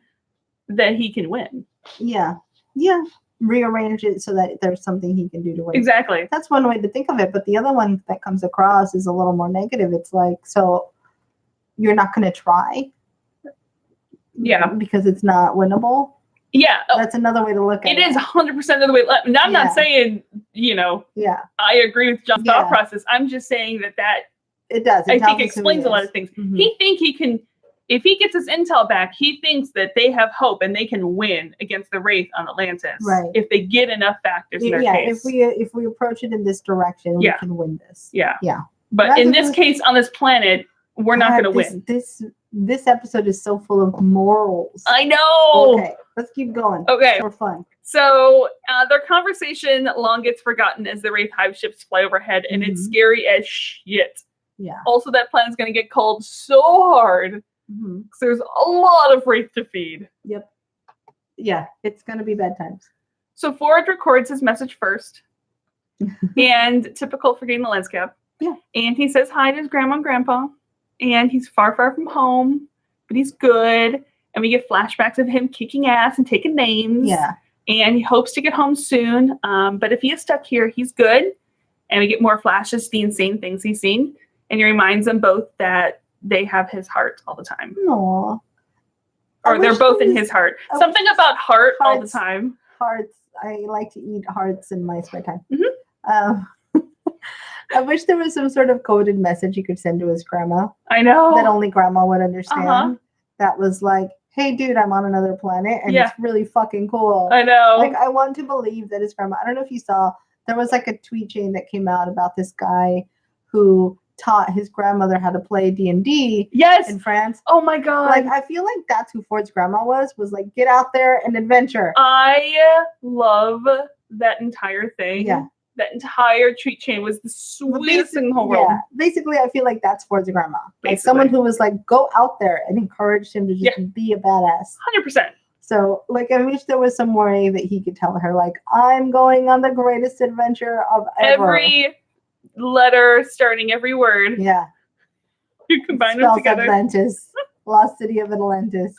that he can win. Yeah. Yeah. Rearrange it so that there's something he can do to win. Exactly. That's one way to think of it. But the other one that comes across is a little more negative. It's like, so you're not going to try? Yeah. Because it's not winnable? Yeah. That's another way to look at it. It is 100% of the way. And I'm not saying, I agree with John's thought process. I'm just saying that it does. I think explains a lot of things. Mm-hmm. He can, if he gets his intel back, he thinks that they have hope and they can win against the Wraith on Atlantis. Right. If they get enough factors in their case. If we approach it in this direction, we can win this. Yeah. Yeah. But in this case, on this planet, we're not going to win. This episode is so full of morals. I know. Okay, let's keep going. Okay. For fun. So their conversation long gets forgotten as the Wraith hive ships fly overhead, and it's scary as shit. Yeah. Also, that planet's going to get cold so hard because there's a lot of Wraith to feed. Yep. Yeah, it's going to be bad times. So Ford records his message first, and typical for getting the lens cap. Yeah. And he says hi to his grandma and grandpa, and he's far, far from home, but he's good. And we get flashbacks of him kicking ass and taking names. Yeah. And he hopes to get home soon. But if he is stuck here, he's good. And we get more flashes, the insane things he's seen. And he reminds them both that they have his heart all the time. Aww. Or they're both in his heart. Something about heart all the time. Hearts. I like to eat hearts in my spare time. Mm-hmm. I wish there was some sort of coded message you could send to his grandma. I know. That only grandma would understand. That was like, hey, dude, I'm on another planet, and it's really fucking cool. I know. Like, I want to believe that his grandma, I don't know if you saw, there was like a tweet chain that came out about this guy who taught his grandmother how to play D&D in France. Oh my God. Like, I feel like that's who Ford's grandma was like, get out there and adventure. I love that entire thing. Yeah. That entire tweet chain was the sweetest thing in the whole world. Yeah. Basically, I feel like that's Ford's grandma. Like someone who was like, go out there and encouraged him to just be a badass. 100%. So, like, I wish there was some way that he could tell her, like, I'm going on the greatest adventure of ever. Every letter, starting every word. Yeah. You combine them together. Atlantis. Lost city of Atlantis.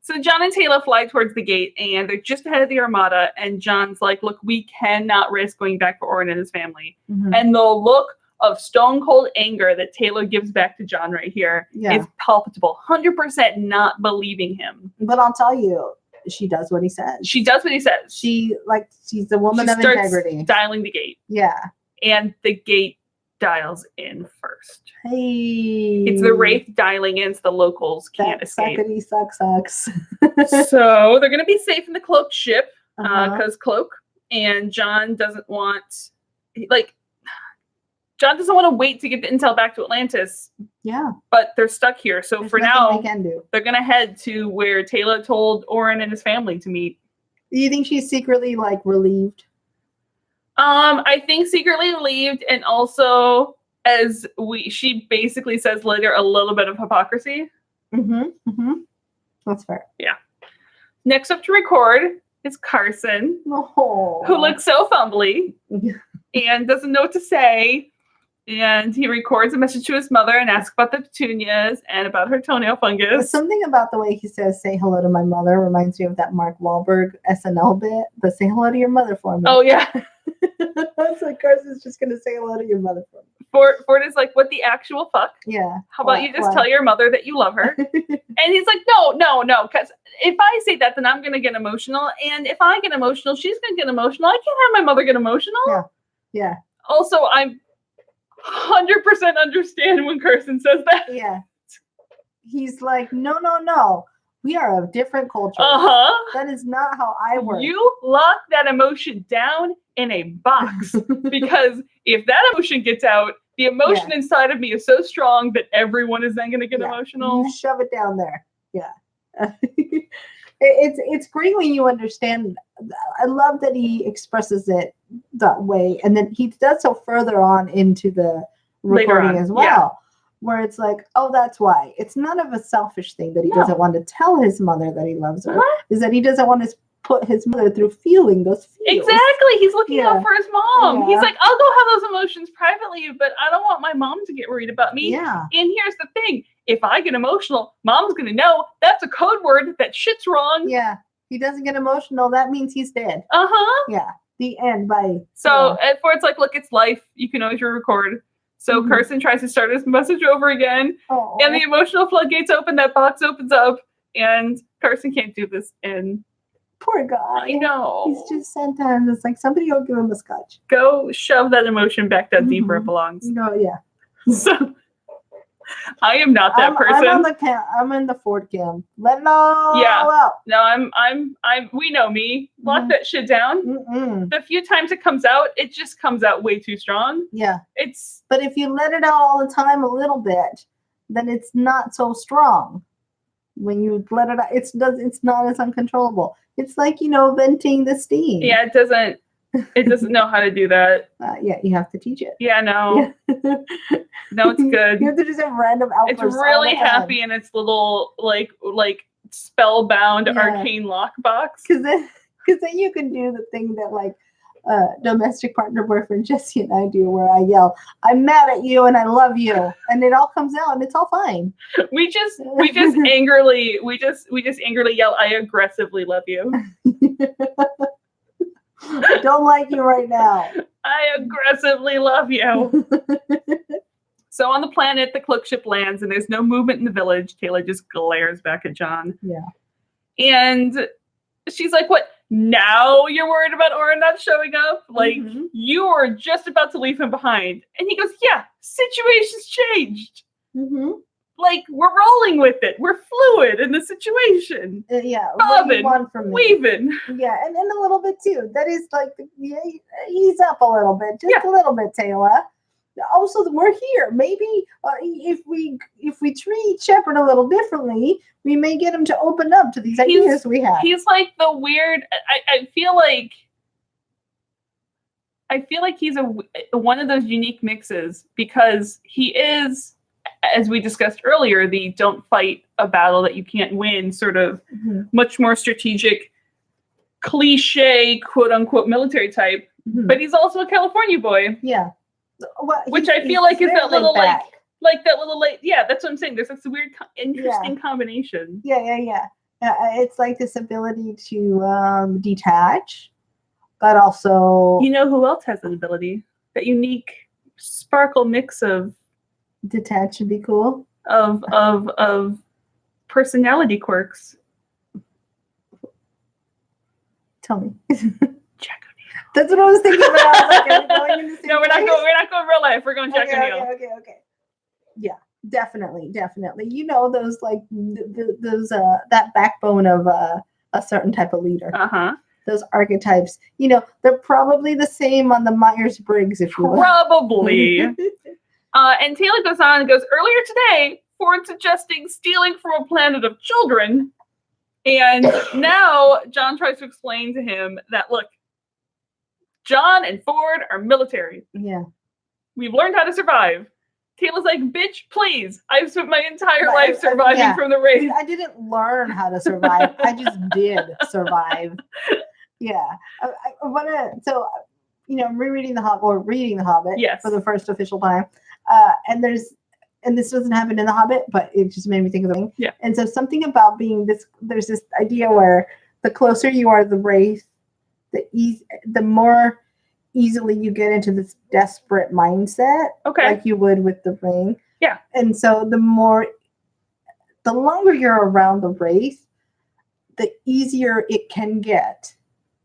So John and Taylor fly towards the gate, and they're just ahead of the Armada, and John's like, look, we cannot risk going back for Orin and his family. And the look of stone cold anger that Taylor gives back to John right here is palpable. 100% not believing him. But I'll tell you, she does what he says. She does what he says. She's a woman of integrity. Dialing the gate. Yeah. And the gate dials in first. Hey. It's the Wraith dialing in so the locals can't escape. Suckety sucks. So they're going to be safe in the cloaked ship Uh-huh. because cloak. And John doesn't want, John doesn't want to wait to get the intel back to Atlantis. Yeah. But they're stuck here. So There's for nothing now, they can do. they're going to head to where Taylor told Oren and his family to meet. Do you think she's secretly like relieved? I think secretly relieved, and also she basically says later a little bit of hypocrisy. That's fair. Yeah. Next up to record is Carson, who looks so fumbly and doesn't know what to say. And he records a message to his mother and asks about the petunias and about her toenail fungus. Something about the way he says, "Say hello to my mother," reminds me of that Mark Wahlberg SNL bit, the "Say hello to your mother for me." Oh, yeah. It's like Carson's just going to say hello to your mother for me. Ford is like, what the actual fuck? Yeah. How about you just tell your mother that you love her? And he's like, no, because if I say that, then I'm going to get emotional. And if I get emotional, she's going to get emotional. I can't have my mother get emotional. Yeah. Also, I'm 100% understand when Carson says that. Yeah. He's like, no. We are a different culture. That is not how I work. You lock that emotion down in a box. Because if that emotion gets out, the emotion inside of me is so strong that everyone is then going to get emotional. You shove it down there. Yeah. It's great when you understand. I love that he expresses it that way. And then he does so further on into the recording as well. Yeah. Where it's like, oh, that's why. It's none of a selfish thing that he doesn't want to tell his mother that he loves her. Is that he doesn't want to put his mother through feeling those feelings. Exactly. He's looking out for his mom. He's like, I'll go have those emotions privately, but I don't want my mom to get worried about me. Yeah. And here's the thing. If I get emotional, mom's going to know that's a code word that shit's wrong. Yeah. He doesn't get emotional. That means he's dead. Yeah. The end. Bye. So at Ford's like, look, it's life. You can always re-record. So Carson tries to start his message over again. And the emotional floodgates open. That box opens up. And Carson can't do this. And poor guy. I know. He's just sometimes it's like somebody will give him a scotch. Go shove that emotion back down deep where it belongs. So I am not that person. I'm in the Ford camp. Let it all out. No, I'm we know me. Lock that shit down. The few times it comes out, it just comes out way too strong. Yeah. But if you let it out all the time a little bit, then it's not so strong. When you let it out, it's not as uncontrollable. It's like, venting the steam. Yeah, it doesn't know how to do that. You have to teach it. Yeah, no. No, it's good. You have to just have random outbursts. It's really happy in its little like spellbound arcane lockbox. Because then you can do the thing that like domestic partner boyfriend Jesse and I do, where I yell, "I'm mad at you and I love you," and it all comes out and it's all fine. We just angrily yell, "I aggressively love you." I don't like you right now. I aggressively love you. So on the planet, the cloak ship lands and there's no movement in the village. Taylor just glares back at John. Yeah. And she's like, what? Now you're worried about Oren not showing up? Like, you were just about to leave him behind. And he goes, yeah, situation's changed. Like, we're rolling with it. We're fluid in the situation. Bobbing, weaving. Yeah, and a little bit too. That is like, ease up a little bit. Just a little bit, Taylor. Also, we're here. Maybe if we treat Shepard a little differently, we may get him to open up to these ideas we have. He's like the weird. I feel like he's one of those unique mixes because he is, as we discussed earlier, the don't fight a battle that you can't win, sort of much more strategic, cliche, quote unquote military type. But he's also a California boy. Yeah. Well, which I feel like is that little like that little that's what I'm saying. There's this weird interesting combination. Yeah. It's like this ability to detach, but also who else has that ability? That unique sparkle mix of detach and be cool of personality quirks. Tell me. Jack That's what I was thinking. But I was like, are we going in the same No, we're not place? going. We're not going real life. We're going Jack O'Neill. Okay. Yeah, definitely. You know those like those that backbone of a certain type of leader. Those archetypes. You know, they're probably the same on the Myers-Briggs, if you will. Probably. And Taylor goes on and goes, earlier today, Ford suggesting stealing from a planet of children. And now John tries to explain to him that, look, John and Ford are military. Yeah. We've learned how to survive. Taylor's like, bitch, please. I've spent my entire life surviving from the race. I didn't learn how to survive. I just did survive. Yeah. I want to, so, you know, I'm reading The Hobbit for the first official time. And this doesn't happen in The Hobbit, but it just made me think of the thing. Yeah. And so something about being there's this idea where the closer you are to the race, the more easily you get into this desperate mindset, like you would with the ring. Yeah. And so the longer you're around the race, the easier it can get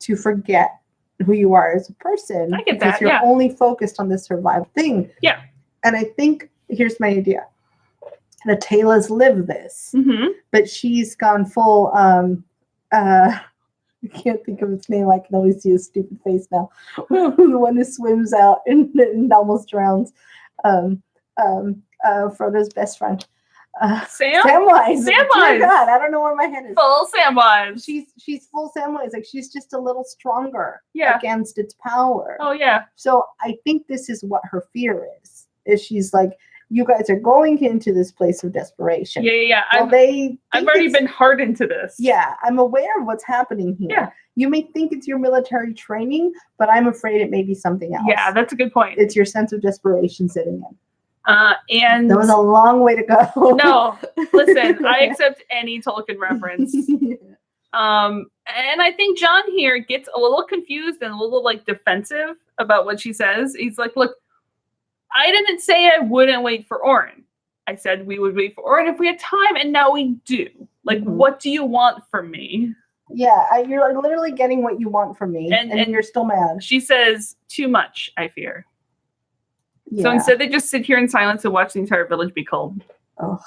to forget who you are as a person. I get because that, you're only focused on this survival thing. Yeah. And I think here's my idea. The Taylor's lived this, but she's gone full I can't think of its name. I can always see his stupid face now. The one who swims out and almost drowns. Frodo's best friend. Samwise. Samwise. God, I don't know where my head is. Full Samwise. She's full Samwise. Like she's just a little stronger against its power. Oh yeah. So I think this is what her fear is. Is she's like, you guys are going into this place of desperation. Yeah. Well, I've already been hardened to this. Yeah, I'm aware of what's happening here. Yeah. You may think it's your military training, but I'm afraid it may be something else. Yeah, that's a good point. It's your sense of desperation sitting in. And that was a long way to go. No, listen, I accept any Tolkien reference. And I think John here gets a little confused and a little like defensive about what she says. He's like, look, I didn't say I wouldn't wait for Oren. I said we would wait for Oren if we had time, and now we do. Like, what do you want from me? Yeah, you're literally getting what you want from me, and you're still mad. She says, too much, I fear. Yeah. So instead, they just sit here in silence and watch the entire village be cold. Oh.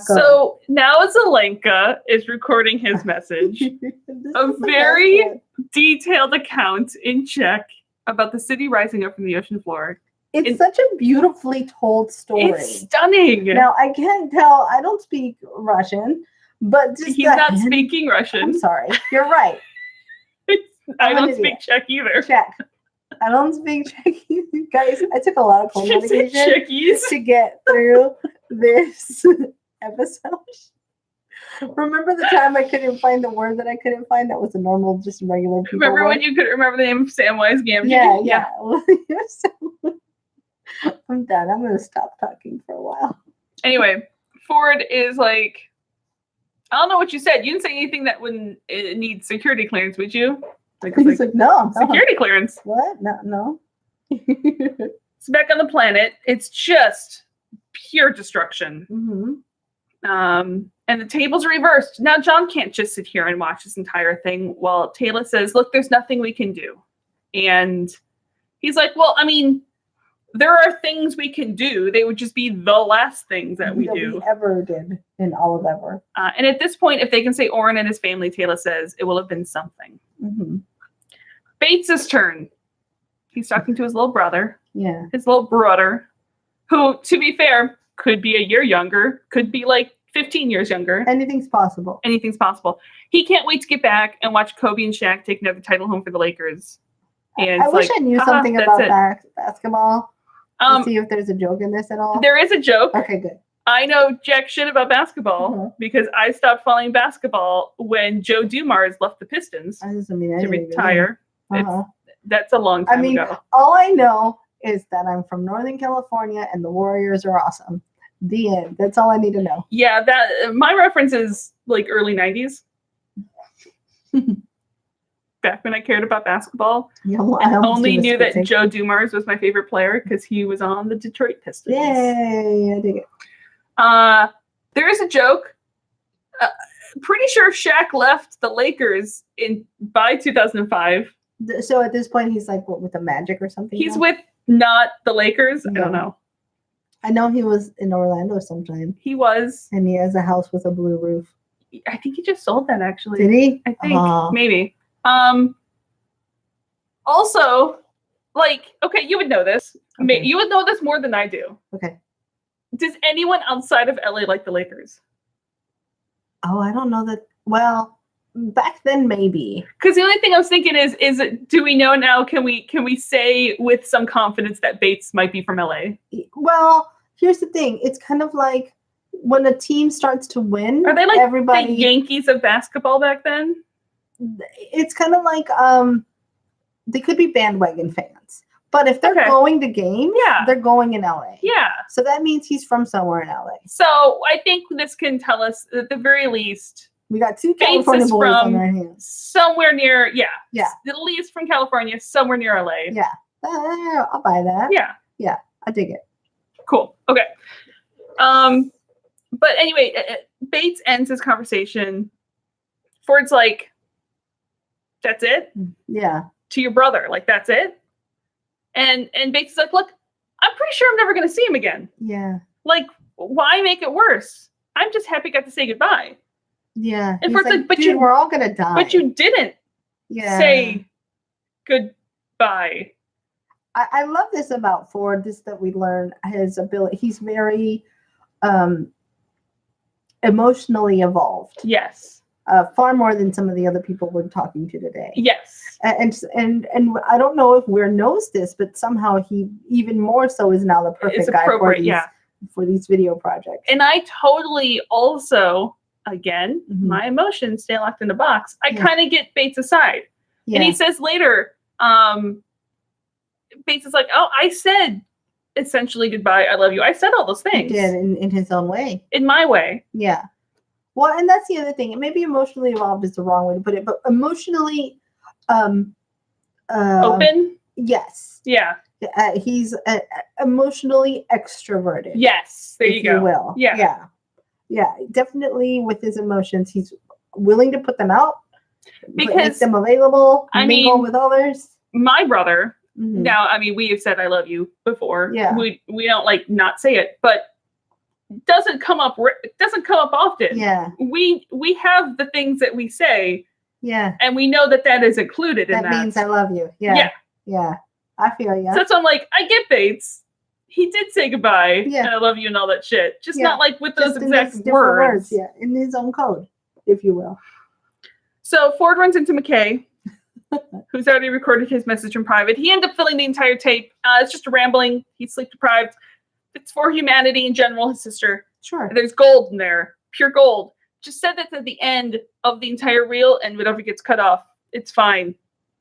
So now Zelenka is recording his message. A very detailed account in Czech about the city rising up from the ocean floor. It's such a beautifully told story. It's stunning. Now, I can't tell. I don't speak Russian, but just he's not speaking Russian. I'm sorry. You're right. I don't speak Czech either. Czech. I don't speak Czech. Guys, I took a lot of cold medication to get through this episode. Remember the time I couldn't find the word that I couldn't find? That was a normal, just regular people Remember word? when you couldn't remember the name of Samwise Gamgee? Yeah. I'm done. I'm going to stop talking for a while. Anyway, Ford is like, I don't know what you said. You didn't say anything that wouldn't need security clearance, would you? He's like, no. Security clearance. What? No. It's back on the planet. It's just pure destruction. And the tables are reversed. Now John can't just sit here and watch this entire thing while Taylor says, look, there's nothing we can do. And he's like, well, I mean, there are things we can do. They would just be the last things that we ever did in all of ever. And at this point, if they can say Oren and his family, Taylor says, it will have been something. Bates' turn. He's talking to his little brother. Yeah. His little brother, who, to be fair, could be a year younger, could be like 15 years younger. Anything's possible. Anything's possible. He can't wait to get back and watch Kobe and Shaq take another title home for the Lakers. And I wish I knew something about basketball. To see if there's a joke in this at all. There is a joke. Okay, good. I know jack shit about basketball because I stopped following basketball when Joe Dumars left the Pistons to retire. That's a long time ago. All I know is that I'm from Northern California and the Warriors are awesome. The end. That's all I need to know. Yeah, that my reference is like early 90s. Back when I cared about basketball, I only knew that Joe Dumars was my favorite player because he was on the Detroit Pistons. Yay, I dig it. There is a joke. Pretty sure Shaq left the Lakers by 2005 So at this point, he's like, what, with the Magic or something? He's now? with not the Lakers. I don't No. know. I know he was in Orlando sometime, He was. and he has a house with a blue roof. I think he just sold that actually. Did he? I think maybe. Also, like, okay, you would know this. Okay. You would know this more than I do. Okay. Does anyone outside of LA like the Lakers? Oh, I don't know that. Well, back then maybe. Because the only thing I was thinking is do we know now? Can we say with some confidence that Bates might be from LA? Well, here's the thing. It's kind of like when a team starts to win. Are they like everybody? The Yankees of basketball back then? It's kind of like they could be bandwagon fans, but if they're Okay. going to games, Yeah. they're going in LA. Yeah. So that means he's from somewhere in LA. So I think this can tell us at the very least We got two Bates California is boys on from our hands. somewhere near, Yeah. at least from California, somewhere near LA. Yeah. I'll buy that. Yeah. I dig it. Cool. Okay. But anyway, Bates ends his conversation. Ford's like, "That's it?" Yeah. To your brother, like, "That's it?" And Bates is like, "Look, I'm pretty sure I'm never going to see him again. Yeah. Like, why make it worse? I'm just happy I got to say goodbye." Yeah. And He's Ford's like, "But dude, you- we're all gonna die. But you didn't say goodbye. I love this about Ford, this that we learn his ability. He's very emotionally evolved. Yes. Far more than some of the other people we're talking to today. Yes. And I don't know if Weir knows this, but somehow he even more so is now the perfect It's guy for appropriate, these video projects. And I totally also, again, Mhm. my emotions stay locked in a box. I Yeah. kind of get Bates' side. Yeah. And he says later, Bates is like, "Oh, I said essentially goodbye. I love you. I said all those He things did in his own way. in my way." Yeah. Well, and that's the other thing. It may be emotionally evolved is the wrong way to put it, but emotionally Open? yes. Yeah. He's emotionally extroverted. Yes. There if you go. will. Yeah. Yeah. Definitely with his emotions, he's willing to put them out, make Because them available, I mingle mean, with others. my brother, Mhm. now, I mean, we have said I love you before. Yeah. We don't like not say it, but doesn't come up often. Yeah. We have the things that we say, Yeah. and we know that is included in That that. means I love you. Yeah. Yeah. Yeah. I feel you. So that's why I'm like, I get Bates. He did say goodbye Yeah. and I love you and all that shit. Just Yeah. not like with those Just in exact those different words. Yeah. In his own code, if you will. So Ford runs into McKay, who's already recorded his message in private. He ended up filling the entire tape. It's just a rambling. He's sleep deprived. It's for humanity in general, his sister. Sure. There's gold in there, pure gold. Just said that at the end of the entire reel, and whatever gets cut off, it's fine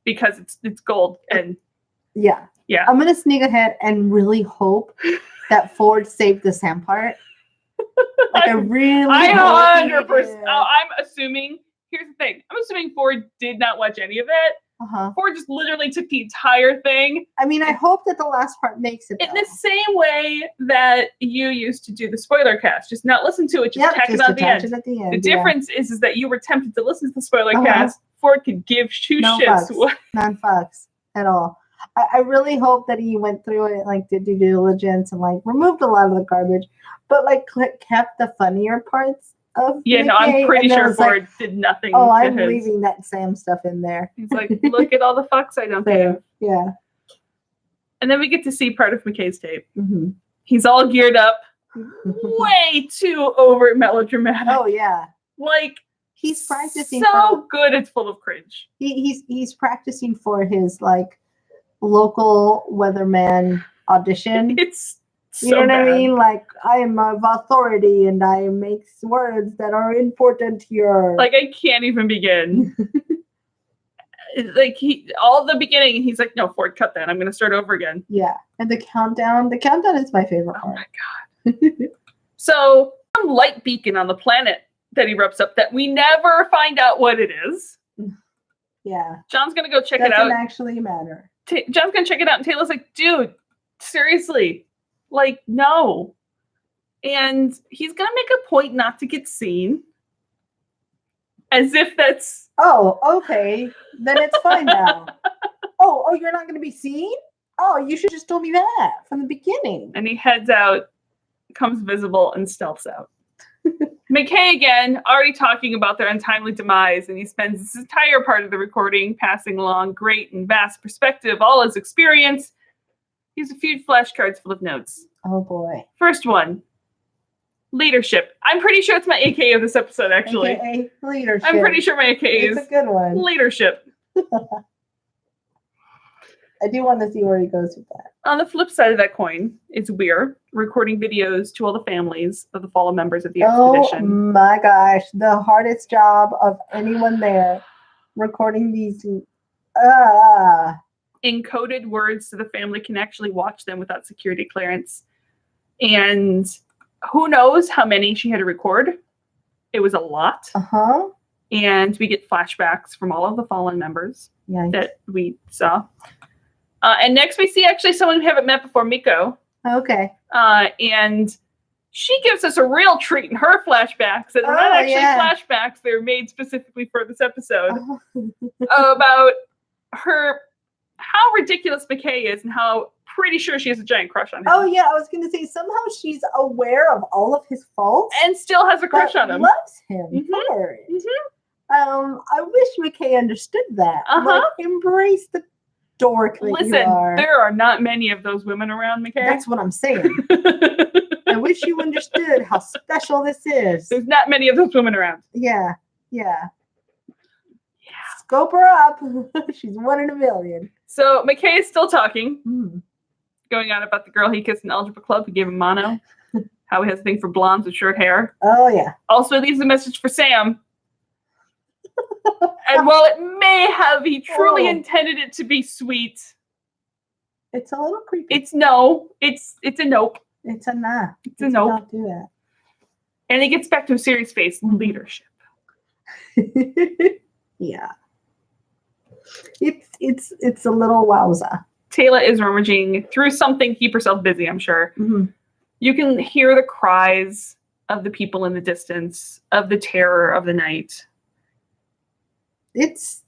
because it's gold. And Yeah. Yeah. I'm gonna sneak ahead and really hope that Ford saved the Sam part. Like I really I hope he 100%. did. I'm assuming. Here's the thing. I'm assuming Ford did not watch any of it. Uh-huh. Ford just literally took the entire thing I mean, I hope that the last part makes it. in though. the same way that you used to do the spoiler cast. Just not listen to it, just Yep, tack it just on the attach end. it at the end. The yeah. difference is that you were tempted to listen to the spoiler Uh-huh. cast. Ford could give two No shits. fucks. None fucks at all. I really hope that he went through it, like did due diligence and like removed a lot of the garbage, but like kept the funnier parts of. Yeah, no, Mickey, I'm pretty and then sure was like, Ford did nothing oh, to I'm his. leaving that Sam stuff in there. He's like, look at all the fucks I don't Fair. give. Yeah. And then we get to see part of McKay's tape. Mm-hmm. He's all geared up, way too over melodramatic. Oh yeah. Like, He's practicing. so good, it's full of cringe. He's practicing for his like local weatherman audition. It's so You know what bad. I mean? Like I am of authority and I make words that are important here. Like, I can't even begin. Like, all the beginning, he's like, no, Ford, cut that. I'm going to start over again. yeah. And the countdown is my favorite Oh part. my God. So, some light beacon on the planet that erupts up that we never find out what it is. Yeah. John's going to go check Doesn't it out. actually matter. John's going to check it out. And Taylor's like, dude, seriously. Like, no. And he's going to make a point not to get seen. As if that's... Oh, okay. Then it's fine now. Oh, you're not going to be seen? Oh, you should just told me that from the beginning. And he heads out, becomes visible, and stealths out. McKay again, already talking about their untimely demise, and he spends this entire part of the recording passing along great and vast perspective, all his experience. He has a few flashcards full of notes. Oh boy. First one, leadership. I'm pretty sure it's my AKA of this episode, actually. AKA leadership. I'm pretty sure my AKA It's is a good one. leadership. I do want to see where he goes with that. On the flip side of that coin, it's Weir recording videos to all the families of the fallen members of the expedition. Oh my gosh, the hardest job of anyone there, recording these. Encoded words so the family can actually watch them without security clearance. And who knows how many she had to record. It was a lot. Uh-huh. And we get flashbacks from all of the fallen members Yikes. that we saw. And next we see actually someone we haven't met before, Miko. Okay. And she gives us a real treat in her flashbacks. And they're not actually flashbacks. They're made specifically for this episode. About her, how ridiculous McKay is and how pretty sure she has a giant crush on him. Oh yeah, I was going to say somehow she's aware of all of his faults. And still has a crush on him. Loves him for it. I wish McKay understood that. Like, embrace the dork that Listen, you are. there are not many of those women around, McKay. That's what I'm saying. I wish you understood how special this is. There's not many of those women around. Yeah. Scope her up. She's 1 in a million. So McKay is still talking, going on about the girl he kissed in algebra club who gave him mono, how he has a thing for blondes with short hair. Oh yeah. Also, he leaves a message for Sam. And while it may have, he truly intended it to be sweet. It's a little creepy. It's no. It's a nope. It's a nah. It's a nope. Not do that. And he gets back to a serious face, leadership. Yeah. It's a little wowza. Taylor is rummaging through something to keep herself busy, I'm sure. Mm-hmm. You can hear the cries of the people in the distance, of the terror of the night. If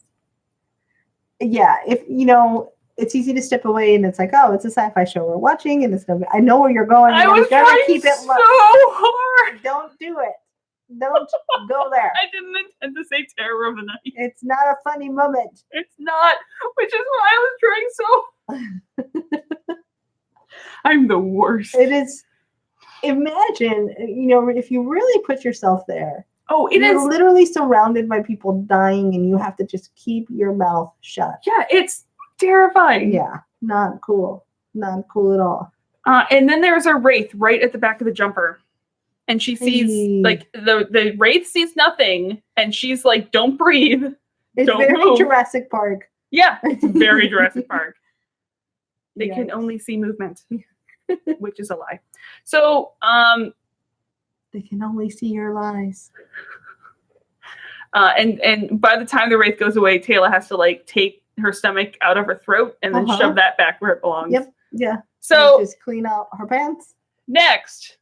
it's easy to step away and it's like, oh, it's a sci-fi show we're watching and it's gonna be, I know where you're going. I was trying trying to keep it so low. hard. Don't do it. Don't go there. I didn't intend to say terror of the night. It's not a funny moment. It's not, which is why I was trying so. I'm the worst. It is. Imagine, if you really put yourself there. Oh, You're literally surrounded by people dying and you have to just keep your mouth shut. Yeah, it's terrifying. Yeah, not cool. Not cool at all. And then there's a wraith right at the back of the jumper. And she sees, like, the wraith sees nothing. And she's like, don't breathe. It's don't very move. Jurassic Park. Yeah, it's very Jurassic Park. They Yes. can only see movement, which is a lie. So, They can only see your lies. and by the time the wraith goes away, Taylor has to like take her stomach out of her throat and then shove that back where it belongs. Yep. Yeah. So just clean out her pants. next,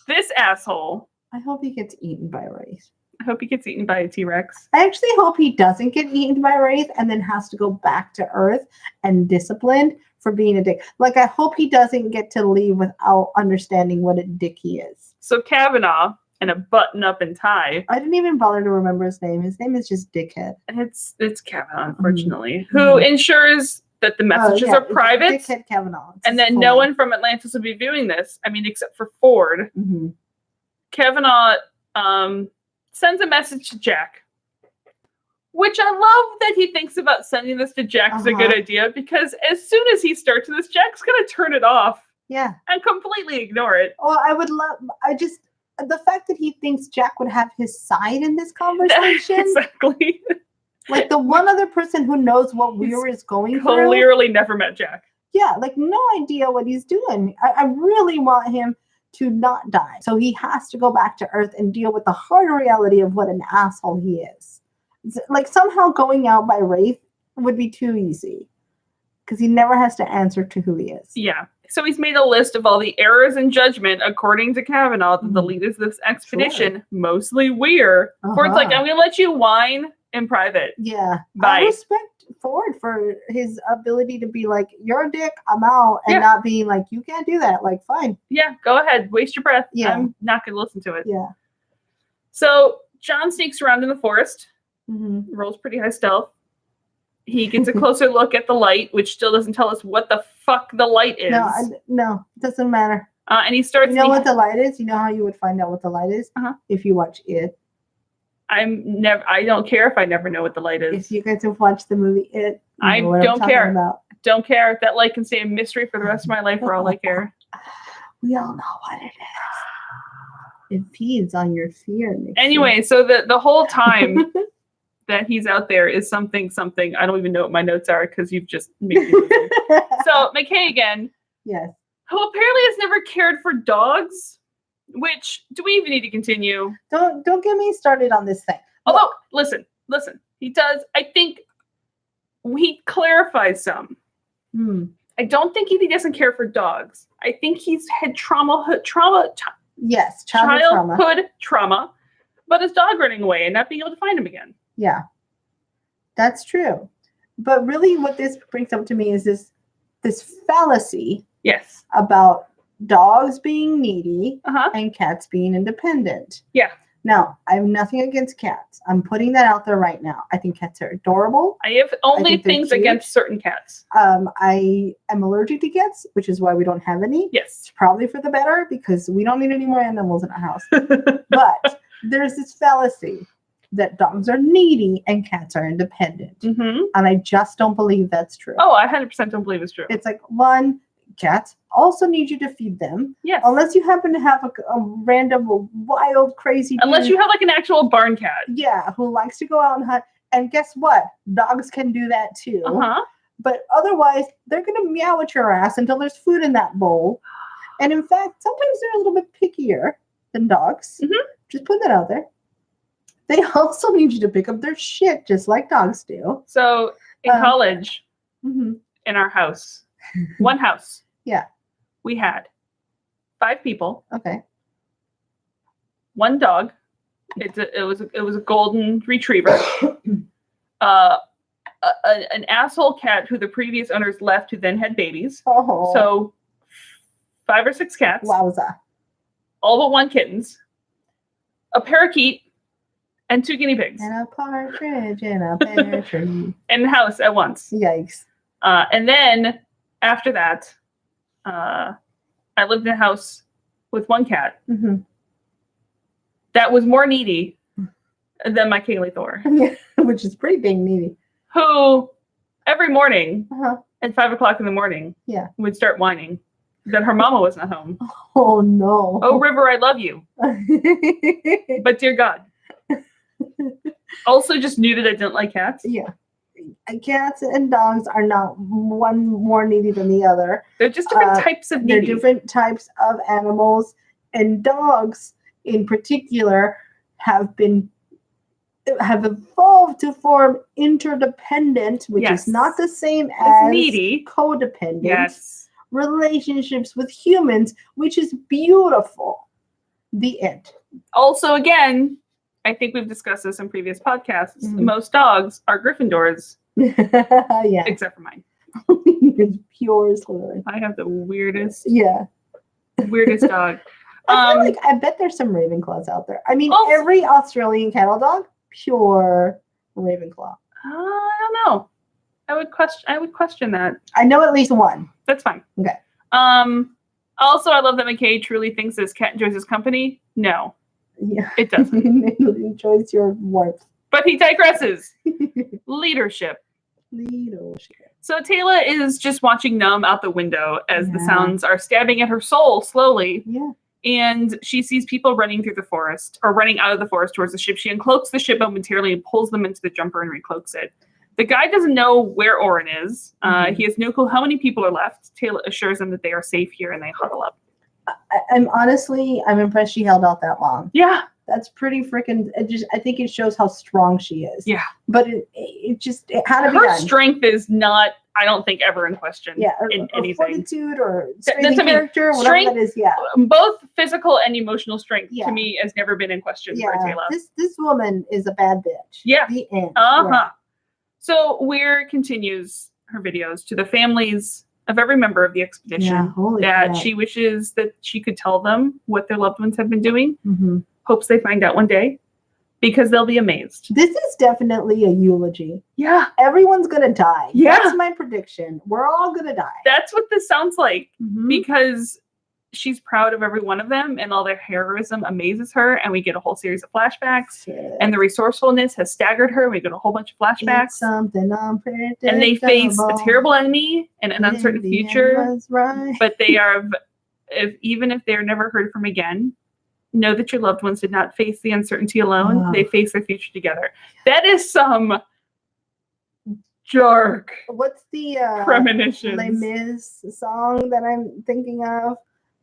this asshole. I hope he gets eaten by a wraith. I hope he gets eaten by a T-Rex. I actually hope he doesn't get eaten by a wraith and then has to go back to Earth and disciplined for being a dick. Like, I hope he doesn't get to leave without understanding what a dick he is. So Kavanaugh in a button-up and tie. I didn't even bother to remember his name. His name is just Dickhead. It's Kavanaugh, unfortunately, who ensures that the messages are private. Dickhead Kavanaugh. And then no one from Atlantis will be viewing this. I mean, except for Ford. Mm-hmm. Kavanaugh sends a message to Jack, which I love that he thinks about sending this to Jack is a good idea, because as soon as he starts this, Jack's going to turn it off. Yeah. And completely ignore it. Well, the fact that he thinks Jack would have his side in this conversation. Exactly. Like the one other person who knows what Weir is going through. Clearly never met Jack. Yeah, like no idea what he's doing. I really want him to not die. So he has to go back to Earth and deal with the hard reality of what an asshole he is. Like somehow going out by wraith would be too easy because he never has to answer to who he is. Yeah. So he's made a list of all the errors in judgment, according to Kavanaugh, that the leaders of this expedition, mostly Weir. Ford's like, I'm going to let you whine in private. Yeah. Bye. I respect Ford for his ability to be like, you're a dick, I'm out, and Yeah. not being like, you can't do that. Like, fine. Yeah, go ahead. Waste your breath. Yeah. I'm not going to listen to it. Yeah. So John sneaks around in the forest, Mm-hmm. rolls pretty high stealth. He gets a closer look at the light, which still doesn't tell us what the fuck the light is. No, it doesn't matter. And he starts. You know what the light is? You know how you would find out what the light is? Uh-huh. If you watch It. I don't care if I never know what the light is. If you guys have watched the movie It, I you know what I'm don't talking care. about. Don't care. That light can stay a mystery for the rest of my life for all I care. We all know what it is. It feeds on your fear. Nixie. Anyway, so the whole time that he's out there is something. I don't even know what my notes are because you've just made me lose them. So McKay again, Yes. who apparently has never cared for dogs. Which, do we even need to continue? Don't get me started on this thing. Although, listen. He does. I think he clarifies some. I don't think he doesn't care for dogs. I think he's had childhood trauma, but his dog running away and not being able to find him again. Yeah, that's true. But really, what this brings up to me is this fallacy. Yes. About dogs being needy Uh-huh. and cats being independent. Yeah. Now, I have nothing against cats. I'm putting that out there right now. I think cats are adorable. I have only things against certain cats. I am allergic to cats, which is why we don't have any. Yes. It's probably for the better because we don't need any more animals in our house. But there's this fallacy that dogs are needy and cats are independent. Mm-hmm. And I just don't believe that's true. Oh, I 100% don't believe it's true. It's like, one, cats also need you to feed them. Yes. Unless you happen to have a random, wild, crazy Unless dude, you have like an actual barn cat. yeah, who likes to go out and hunt. And guess what? Dogs can do that too. Uh-huh. But otherwise, they're going to meow at your ass until there's food in that bowl. And in fact, sometimes they're a little bit pickier than dogs. Mm-hmm. Just put that out there. They also need you to pick up their shit just like dogs do. So in college, Mm-hmm. in our house, one house, Yeah. we had 5 people, Okay. 1 dog. It was a golden retriever. An asshole cat who the previous owners left, who then had babies. Oh. So 5 or 6 cats. Wowza. All but 1 kittens. A parakeet. And 2 guinea pigs. And a partridge in a pear tree. In the house at once. Yikes. And then after that, I lived in a house with 1 cat Mm-hmm. that was more needy than my Kaylee Thor, Yeah, which is pretty dang needy. who every morning Uh-huh. at 5 o'clock in the morning Yeah. would start whining that her mama wasn't home. Oh no. Oh, River, I love you. But dear God. Also just knew that I didn't like cats. Yeah. Cats and dogs are not one more needy than the other. They're just different types of They're needy. different types of animals, and dogs in particular have evolved to form interdependent, which Yes. is not the same It's as needy. codependent Yes. relationships with humans, which is beautiful. The end. Also, again, I think we've discussed this in previous podcasts. Mhm. Most dogs are Gryffindors, Yeah. except for mine. It's pure Slytherin. I have the weirdest Yeah. dog. I bet there's some Ravenclaws out there. I mean, Also- every Australian cattle dog, pure Ravenclaw. I don't know. I would question that. I know at least one. That's fine. Okay. Also, I love that McKay truly thinks this cat enjoys his company. No, Yeah. it doesn't. Enjoys your warmth. But he digresses. Leadership. Leadership. So Taylor is just watching numb out the window as the Yeah. sounds are stabbing at her soul slowly. Yeah. And she sees people running through the forest, or running out of the forest towards the ship. She uncloaks the ship momentarily and pulls them into the jumper and recloaks it. The guy doesn't know where Orin is. Mhm. He has no clue how many people are left. Taylor assures him that they are safe here and they huddle up. I'm impressed she held out that long. Yeah. That's pretty freaking. I think it shows how strong she is. Yeah. But it had to be Her done. strength is not, I don't think ever in question in or anything. fortitude or That's strength what I mean. character, whatever Strength, that is. Yeah, both physical and emotional strength Yeah. to me has never been in question for yeah. Taylor. This woman is a bad bitch. Yeah. The end. So Weir continues her videos to the families of every member of the expedition holy that crap. she wishes that she could tell them what their loved ones have been doing. Mm-hmm. Hopes they find out one day because they'll be amazed. This is definitely a eulogy. Yeah. Everyone's gonna die. Yeah. That's my prediction. We're all gonna die. That's what this sounds like Mhm. because she's proud of every one of them and all their heroism amazes her, and we get a whole series of flashbacks. Shit. And the resourcefulness has staggered her. We get a whole bunch of It's flashbacks. something unpredictable. And they face a terrible enemy and an uncertain future. Right. But they are, even if they're never heard from again, know that your loved ones did not face the uncertainty alone. Wow. They face their future together. That is some dark What's the premonitions. Les Mis song that I'm thinking of?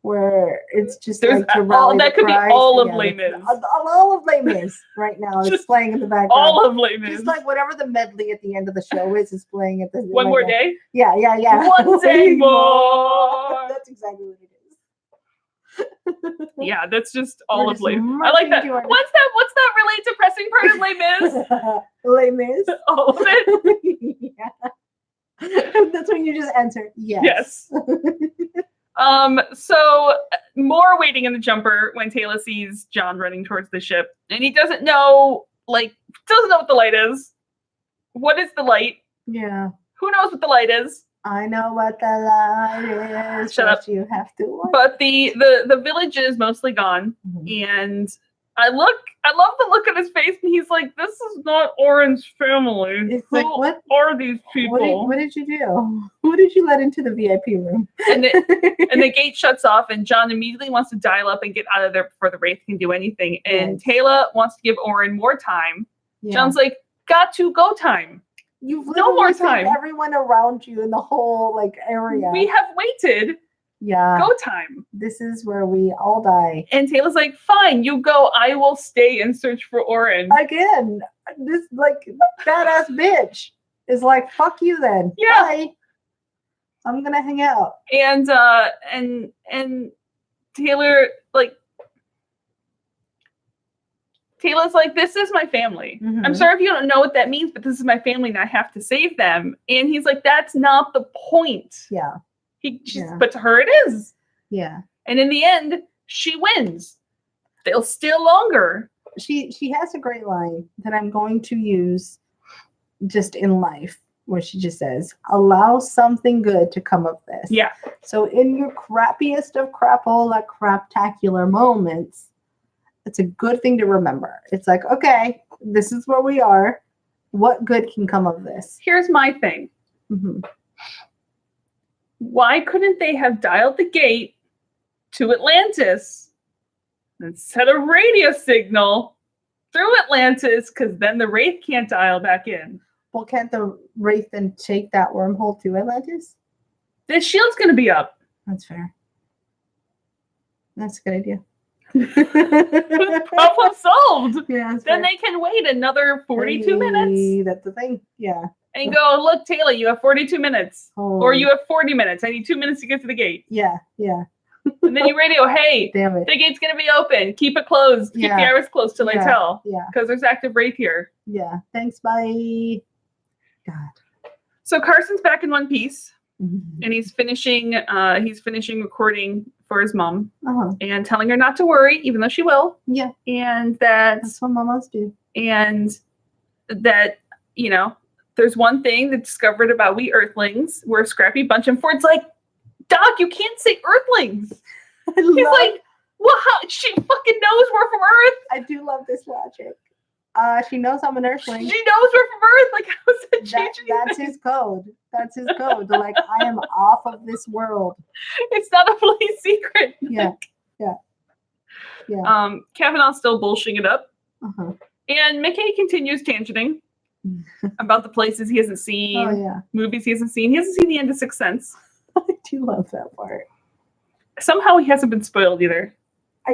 Where it's just There's like to all, rally that the could be cries all of together. Les Mis. All of Les Mis right now. It's Just playing in the background. All of Les Mis. Just like whatever the medley at the end of the show is playing at the One more day. Yeah. One day more. That's exactly what it is. Yeah, that's just all We're of just Les Mis. I like that. marching to our- What's that really depressing part of Les Mis? Les Mis. All of it. Yeah. That's when you just answer yes. So more waiting in the jumper when Taylor sees John running towards the ship, and he doesn't know what the light is. What is the light? Yeah. Who knows what the light is? I know what the light is. Shut up. You have to watch. But the village is mostly gone, and I love the look on his face, and he's like, "This is not Oren's family. It's Who like, what are these people?" What did you do? Who did you let into the VIP room? And the gate shuts off, and John immediately wants to dial up and get out of there before the Wraith can do anything. And Yes. Taylor wants to give Oren more time. Yeah. John's like, "Got to go time. You've no more literally saved time. everyone around you in the whole area. We have waited. Yeah. Go time." This is where we all die. And Taylor's like, "Fine, you go. I will stay and search for Oren." Again, this badass bitch is like, fuck you then. Yeah. Bye. I'm gonna hang out. And Taylor Taylor's like, "This is my family. Mhm. I'm sorry if you don't know what that means, but this is my family and I have to save them." And he's like, "That's not the point." Yeah. But to her it is. Yeah. And in the end, she wins. They'll steal longer. She has a great line that I'm going to use just in life, where she just says, "Allow something good to come of this." Yeah. So in your crappiest of crapola craptacular moments, it's a good thing to remember. It's like, okay, this is where we are. What good can come of this? Here's my thing. Mhm. Why couldn't they have dialed the gate to Atlantis and set a radio signal through Atlantis? Because then the Wraith can't dial back in. Well, can't the Wraith then take that wormhole to Atlantis? This shield's going to be up. That's fair. That's a good idea. Problem solved. Yeah, that's Then fair. they can wait another 42 minutes Hey, that's the thing. Yeah. and go, "Look, Taylor, you have 42 minutes. Oh. Or you have 40 minutes. I need 2 minutes to get to the gate." Yeah. And then you radio, "Hey, Damn it. the gate's going to be open. Keep it closed. Keep the Yeah. iris closed till I Yeah. tell. Yeah. Because there's active Wraith here." Yeah. Thanks. Bye. God. So Carson's back in one piece, Mhm. and he's finishing recording for his mom Uh-huh. and telling her not to worry, even though she will, Yeah. and that That's what mamas do. there's one thing that's discovered about we Earthlings. We're a scrappy bunch, and Ford's like, "Doc, you can't say Earthlings." He's like, "Well, how? She fucking knows we're from Earth. I do love this logic. She knows I'm an Earthling. She knows we're from Earth. Like, how is that changing That's anything? his code. That's his code. They're like, I am off of this world. It's not a police secret." Yeah. Kavanaugh's still bullshitting it up. Uh-huh. And McKay continues tangenting about the places he hasn't seen, Oh, yeah. movies he hasn't seen. He hasn't seen the end of Sixth Sense. I do love that part. Somehow he hasn't been spoiled either.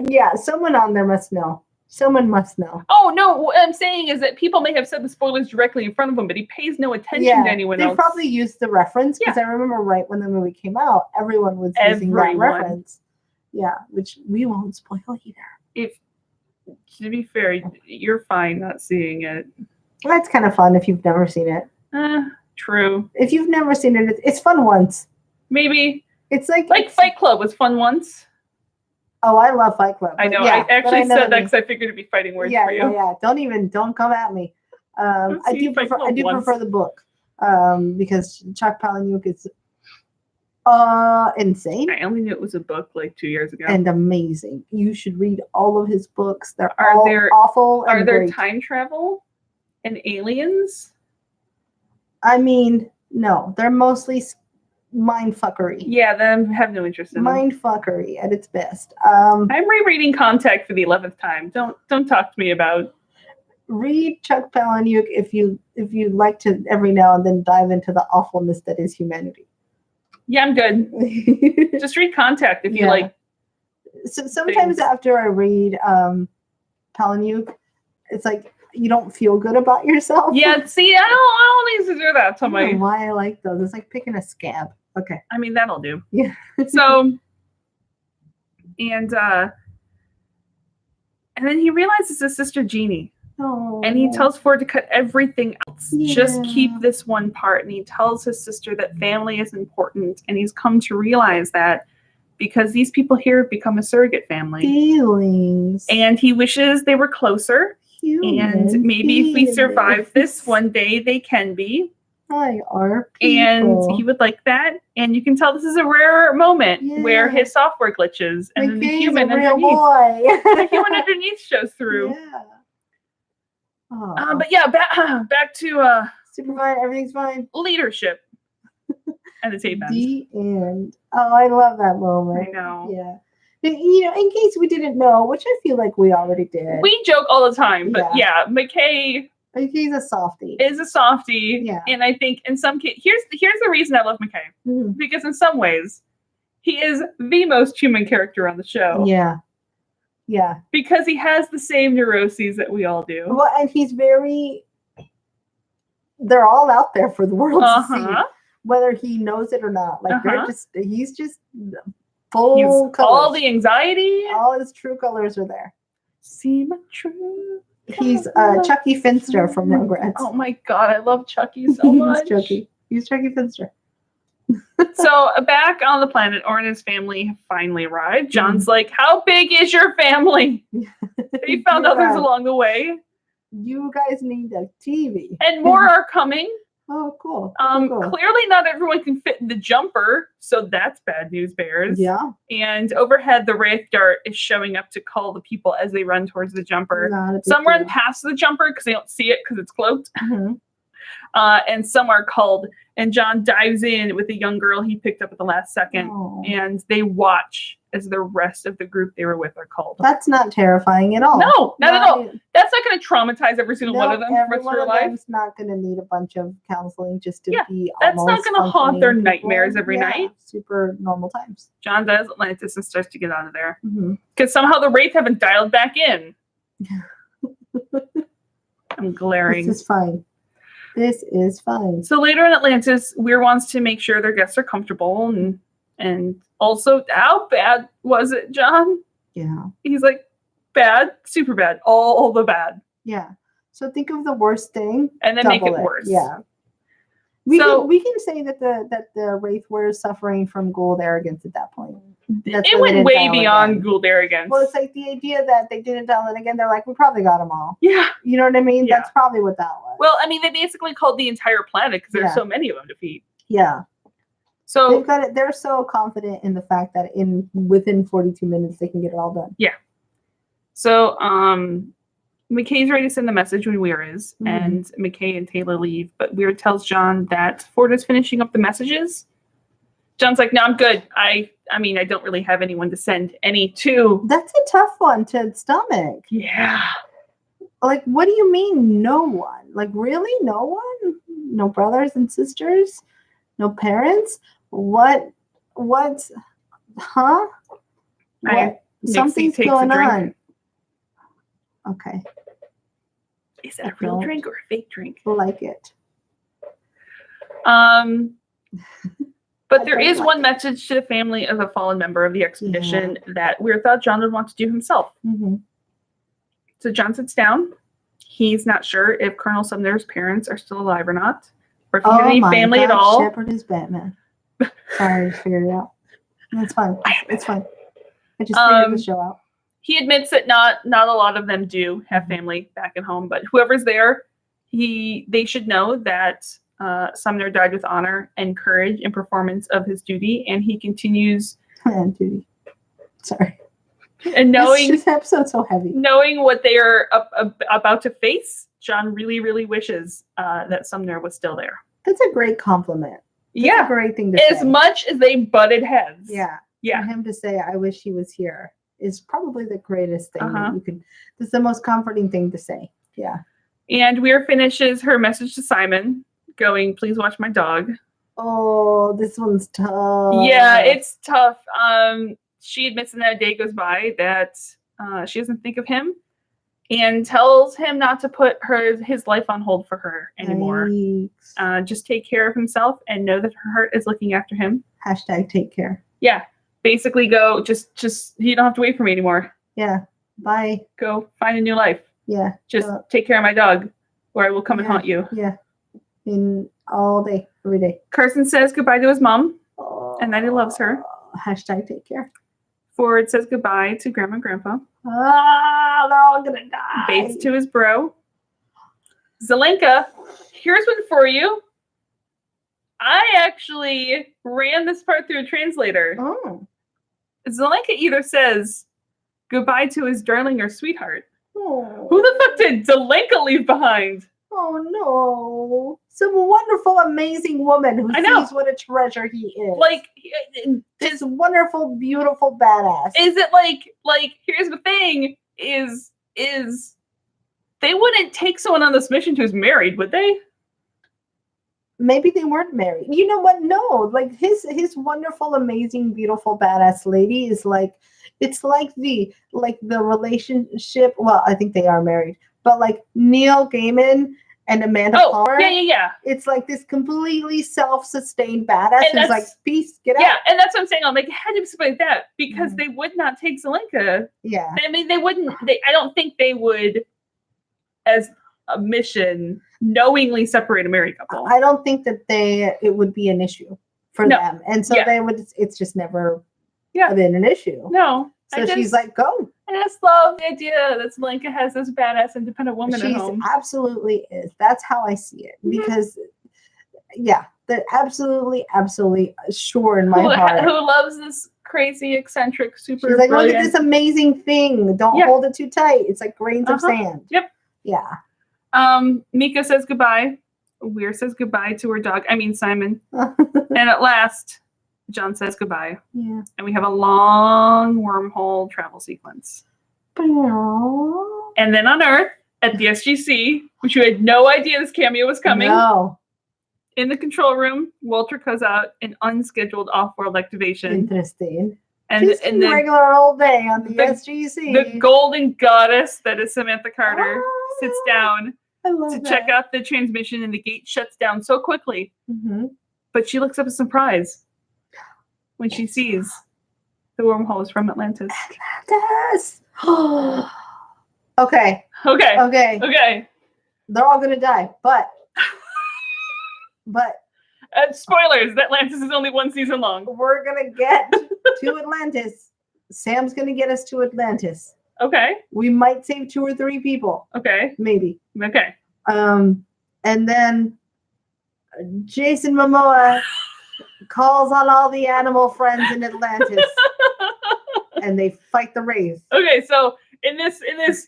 Yeah, someone on there must know. Someone must know. Oh, no, what I'm saying is that people may have said the spoilers directly in front of him, but he pays no attention to anyone else. They probably used the reference, because I remember right when the movie came out, everyone was using that reference. Yeah, which we won't spoil either. To be fair, you're fine not seeing it. That's kind of fun if you've never seen it. True. If you've never seen it, it's fun once. Maybe. It's like Fight Club was fun once. Oh, I love Fight Club. I know. I actually said that because I figured it'd be fighting words for you. Yeah. Don't come at me. I do prefer the book because Chuck Palahniuk is insane. I only knew it was a book like 2 years ago. And amazing. You should read all of his books. They're all awful. Are there time travel and aliens? I mean, no. They're mostly mindfuckery. Yeah, then I have no interest in mindfuckery at its best. I'm rereading Contact for the 11th time. Don't talk to me about. Read Chuck Palahniuk if you like to every now and then dive into the awfulness that is humanity. Yeah, I'm good. Just read Contact if you like. So sometimes after I read Palahniuk, it's like you don't feel good about yourself. Yeah, see, I don't need to do that to I don't know why I like those. It's like picking a scab. Okay. I mean, that'll do. Yeah. So, and then he realizes his sister Jeannie. Oh. And he tells Ford to cut everything else. Yeah. Just keep this one part. And he tells his sister that family is important. And he's come to realize that because these people here have become a surrogate family. Feelings. And he wishes they were closer. And maybe if we survive this, one day they can be. Hi, our people. And he would like that. And you can tell this is a rare moment where his software glitches and then the human underneath shows through. Yeah. But yeah, back to super fine. Everything's fine. Leadership. And the tape ends. The end. Oh, I love that moment. I know. Yeah. You know, in case we didn't know, which I feel like we already did. We joke all the time, but yeah McKay. He's a softie. Is a softie. Yeah. And I think in some cases, here's the reason I love McKay. Mm-hmm. Because in some ways, he is the most human character on the show. Yeah. Yeah. Because he has the same neuroses that we all do. Well, and he's they're all out there for the world to see, whether he knows it or not. Like he's just full colors. All the anxiety. All his true colors are there. See my true. He's Chucky Finster from Rugrats. Oh my god, I love Chucky so much. He's Chucky Finster. So back on the planet, Orr and his family have finally arrived. John's like, "How big is your family?" They found others along the way. You guys need a TV. And more are coming. Oh, cool. Clearly not everyone can fit in the jumper, so that's bad news bears. Yeah. And overhead, the Wraith Dart is showing up to call the people as they run towards the jumper. Some run past the jumper because they don't see it because it's cloaked. Mm-hmm. And some are called. And John dives in with a young girl he picked up at the last second. Oh. And they watch as the rest of the group they were with are called. That's not terrifying at all. No, not at all. That's not going to traumatize every single one of them for the rest of their life. Everyone's not going to need a bunch of counseling just to be that's not going to haunt their nightmares every night. Super normal times. John does Atlantis and starts to get out of there. Because somehow the Wraith haven't dialed back in. I'm glaring. This is fine. This is fine. So later in Atlantis, Weir wants to make sure their guests are comfortable and also, how bad was it, John? Yeah. He's like, bad, super bad, all the bad. Yeah. So think of the worst thing and then make it worse. Yeah. We can say that the Wraith were suffering from Gould arrogance at that point. It went way beyond Gould arrogance. Well, it's like the idea that they didn't dial it again. They're like, we probably got them all. Yeah. You know what I mean? Yeah. That's probably what that was. Well, I mean, they basically called the entire planet because there's so many of them to feed. Yeah. So they've got it. They're so confident in the fact that within 42 minutes they can get it all done. Yeah. So McKay's ready to send the message when Weir is, and McKay and Taylor leave, but Weir tells John that Ford is finishing up the messages. John's like, no, I'm good. I mean, I don't really have anyone to send any to. That's a tough one to stomach. Yeah. Like, what do you mean, no one? Like, really? No one? No brothers and sisters? No parents? What? Huh? What? Something's going on. Okay. Is that a real drink or a fake drink? Like it. But there is one message to the family of a fallen member of the expedition that we thought John would want to do himself. Mm-hmm. So John sits down. He's not sure if Colonel Sumner's parents are still alive or not, or if he has any family at all. Shepard is Batman. Sorry, I figured it out. It's fine. It's fine. I just figured the show out. He admits that not a lot of them do have family back at home, but whoever's there, they should know that Sumner died with honor and courage in performance of his duty, and he continues duty. Sorry. And knowing this episode's so heavy. Knowing what they are about to face, John really, really wishes that Sumner was still there. That's a great compliment. That's a great thing to say. As much as they butted heads. Yeah. Yeah. For him to say, I wish he was here, is probably the greatest thing that you could. That's the most comforting thing to say. Yeah. And Weir finishes her message to Simon, going, please watch my dog. Oh, this one's tough. Yeah, it's tough. She admits that a day goes by that she doesn't think of him and tells him not to put his life on hold for her anymore. Just take care of himself and know that her heart is looking after him. # take care. Yeah. Basically go, just you don't have to wait for me anymore. Yeah. Bye. Go find a new life. Yeah. Just take care of my dog or I will come and haunt you. Yeah. All day, every day. Carson says goodbye to his mom and that he loves her. # take care. Ford says goodbye to Grandma and Grandpa. They're all gonna die. Bates to his bro. Zelenka, here's one for you. I actually ran this part through a translator. Oh. Zelenka either says goodbye to his darling or sweetheart. Oh. Who the fuck did Zelenka leave behind? Oh no. Some wonderful, amazing woman who sees what a treasure he is. Like this wonderful, beautiful badass. Is it like here's the thing, is they wouldn't take someone on this mission who's married, would they? Maybe they weren't married. You know what? No, like his wonderful, amazing, beautiful, badass lady is like, it's like the relationship. Well, I think they are married, but like Neil Gaiman and Amanda Palmer. Yeah. It's like this completely self-sustained badass who's like, peace, get out. Yeah, and that's what I'm saying. I'm like, it had to be something like that because they would not take Zelenka. Yeah. I mean, they wouldn't. I don't think they would, as a mission, knowingly separate a married couple. I don't think that it would be an issue for them, and so they would. It's just never been an issue. No. So she's like, go. I just love the idea that Zelenka has this badass independent woman at home. She absolutely is. That's how I see it. Because, they're absolutely sure in my heart. Who loves this crazy, eccentric, super She's like, brilliant. look at this amazing thing. Don't hold it too tight. It's like grains of sand. Yep. Yeah. Mika says goodbye. Weir says goodbye to her dog. I mean, Simon. And at last, John says goodbye. Yeah. And we have a long wormhole travel sequence. And then on Earth, at the SGC, which you had no idea this cameo was coming. No. In the control room, Walter calls out an unscheduled off-world activation. Interesting. And just a regular old day on the SGC. The golden goddess that is Samantha Carter sits down to check out the transmission, and the gate shuts down so quickly. Mm-hmm. But she looks up in surprise when she sees the wormhole is from Atlantis. Atlantis! Okay. They're all gonna die, but spoilers, Atlantis is only 1 season long. We're gonna get to Atlantis. Sam's gonna get us to Atlantis. Okay. We might save 2 or 3 people. Okay. Maybe. Okay. And then Jason Momoa calls on all the animal friends in Atlantis. And they fight the Wraith. Okay, so in this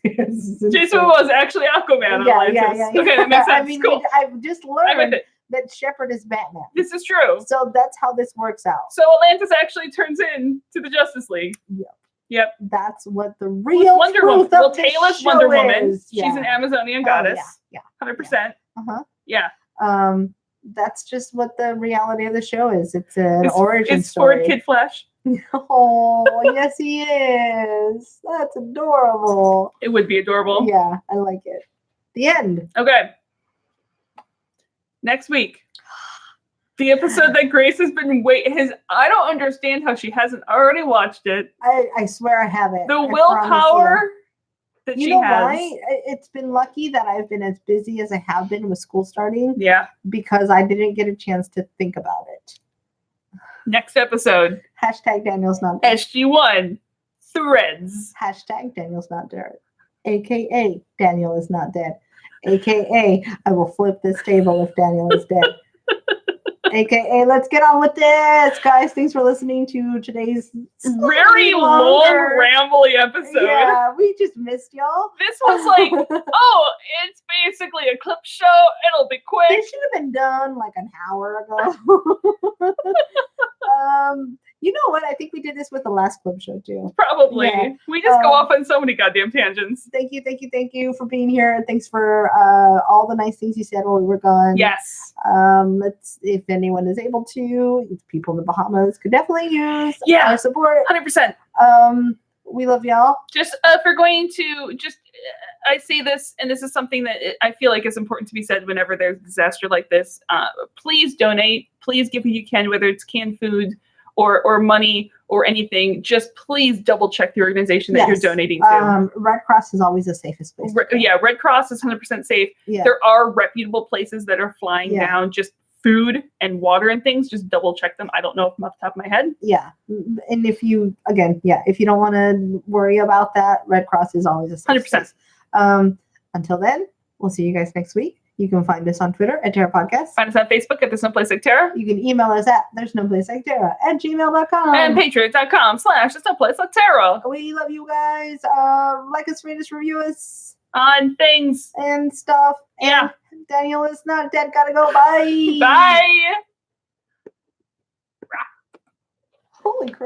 Jason Momoa is actually Aquaman. Yeah. Okay, that makes sense. I mean, cool. I've just learned that Shepard is Batman. This is true. So that's how this works out. So Atlantis actually turns in to the Justice League. Yep. That's what the real Wonder Woman. Well, Taylor's Wonder Woman. Yeah. She's an Amazonian goddess. Yeah. 100%. Yeah. Yeah. That's just what the reality of the show is. It's an origin is story. Ford Kid Flash? Oh, yes, he is. That's adorable. It would be adorable. Yeah, I like it. The end. Okay. Next week. The episode that Grace has been I don't understand how she hasn't already watched it. I swear I haven't. The I willpower that you she know has. why? It's been lucky that I've been as busy as I have been with school starting. Yeah. Because I didn't get a chance to think about it. Next episode. Hashtag Daniel's not dead. SG1 threads. Hashtag Daniel's not dead. AKA Daniel is not dead. AKA I will flip this table if Daniel is dead. AKA let's get on with this, guys. Thanks for listening to today's very long, rambly episode. Yeah, we just missed y'all. This was like, oh, it's basically a clip show. It'll be quick. It should have been done like an hour ago. You know what? I think we did this with the last clip show too. Probably. Yeah. We just go off on so many goddamn tangents. Thank you for being here. Thanks for all the nice things you said while we were gone. Yes. If anyone is able to, people in the Bahamas could definitely use our support. 100%. We love y'all. Just if we're going to I say this, and this is something that I feel like is important to be said whenever there's a disaster like this. Please donate. Please give what you can, whether it's canned food or money or anything. Just please double check the organization that you're donating to. Red Cross is always the safest place. Red Cross is 100% safe. Yeah. There are reputable places that are flying down just food and water and things. Just double check them. I don't know if I'm off the top of my head. Yeah. And if you don't want to worry about that, Red Cross is always a safe 100%. place. Until then, we'll see you guys next week. You can find us on Twitter at Terra Podcast. Find us on Facebook at theresnoplaceliketerra. You can email us at theresnoplaceliketerra@gmail.com. And patreon.com/theresnoplaceliketerra. We love you guys. Like us, rate us, review us. On things. And stuff. Yeah. And Daniel is not dead. Gotta go. Bye. Bye. Holy crap.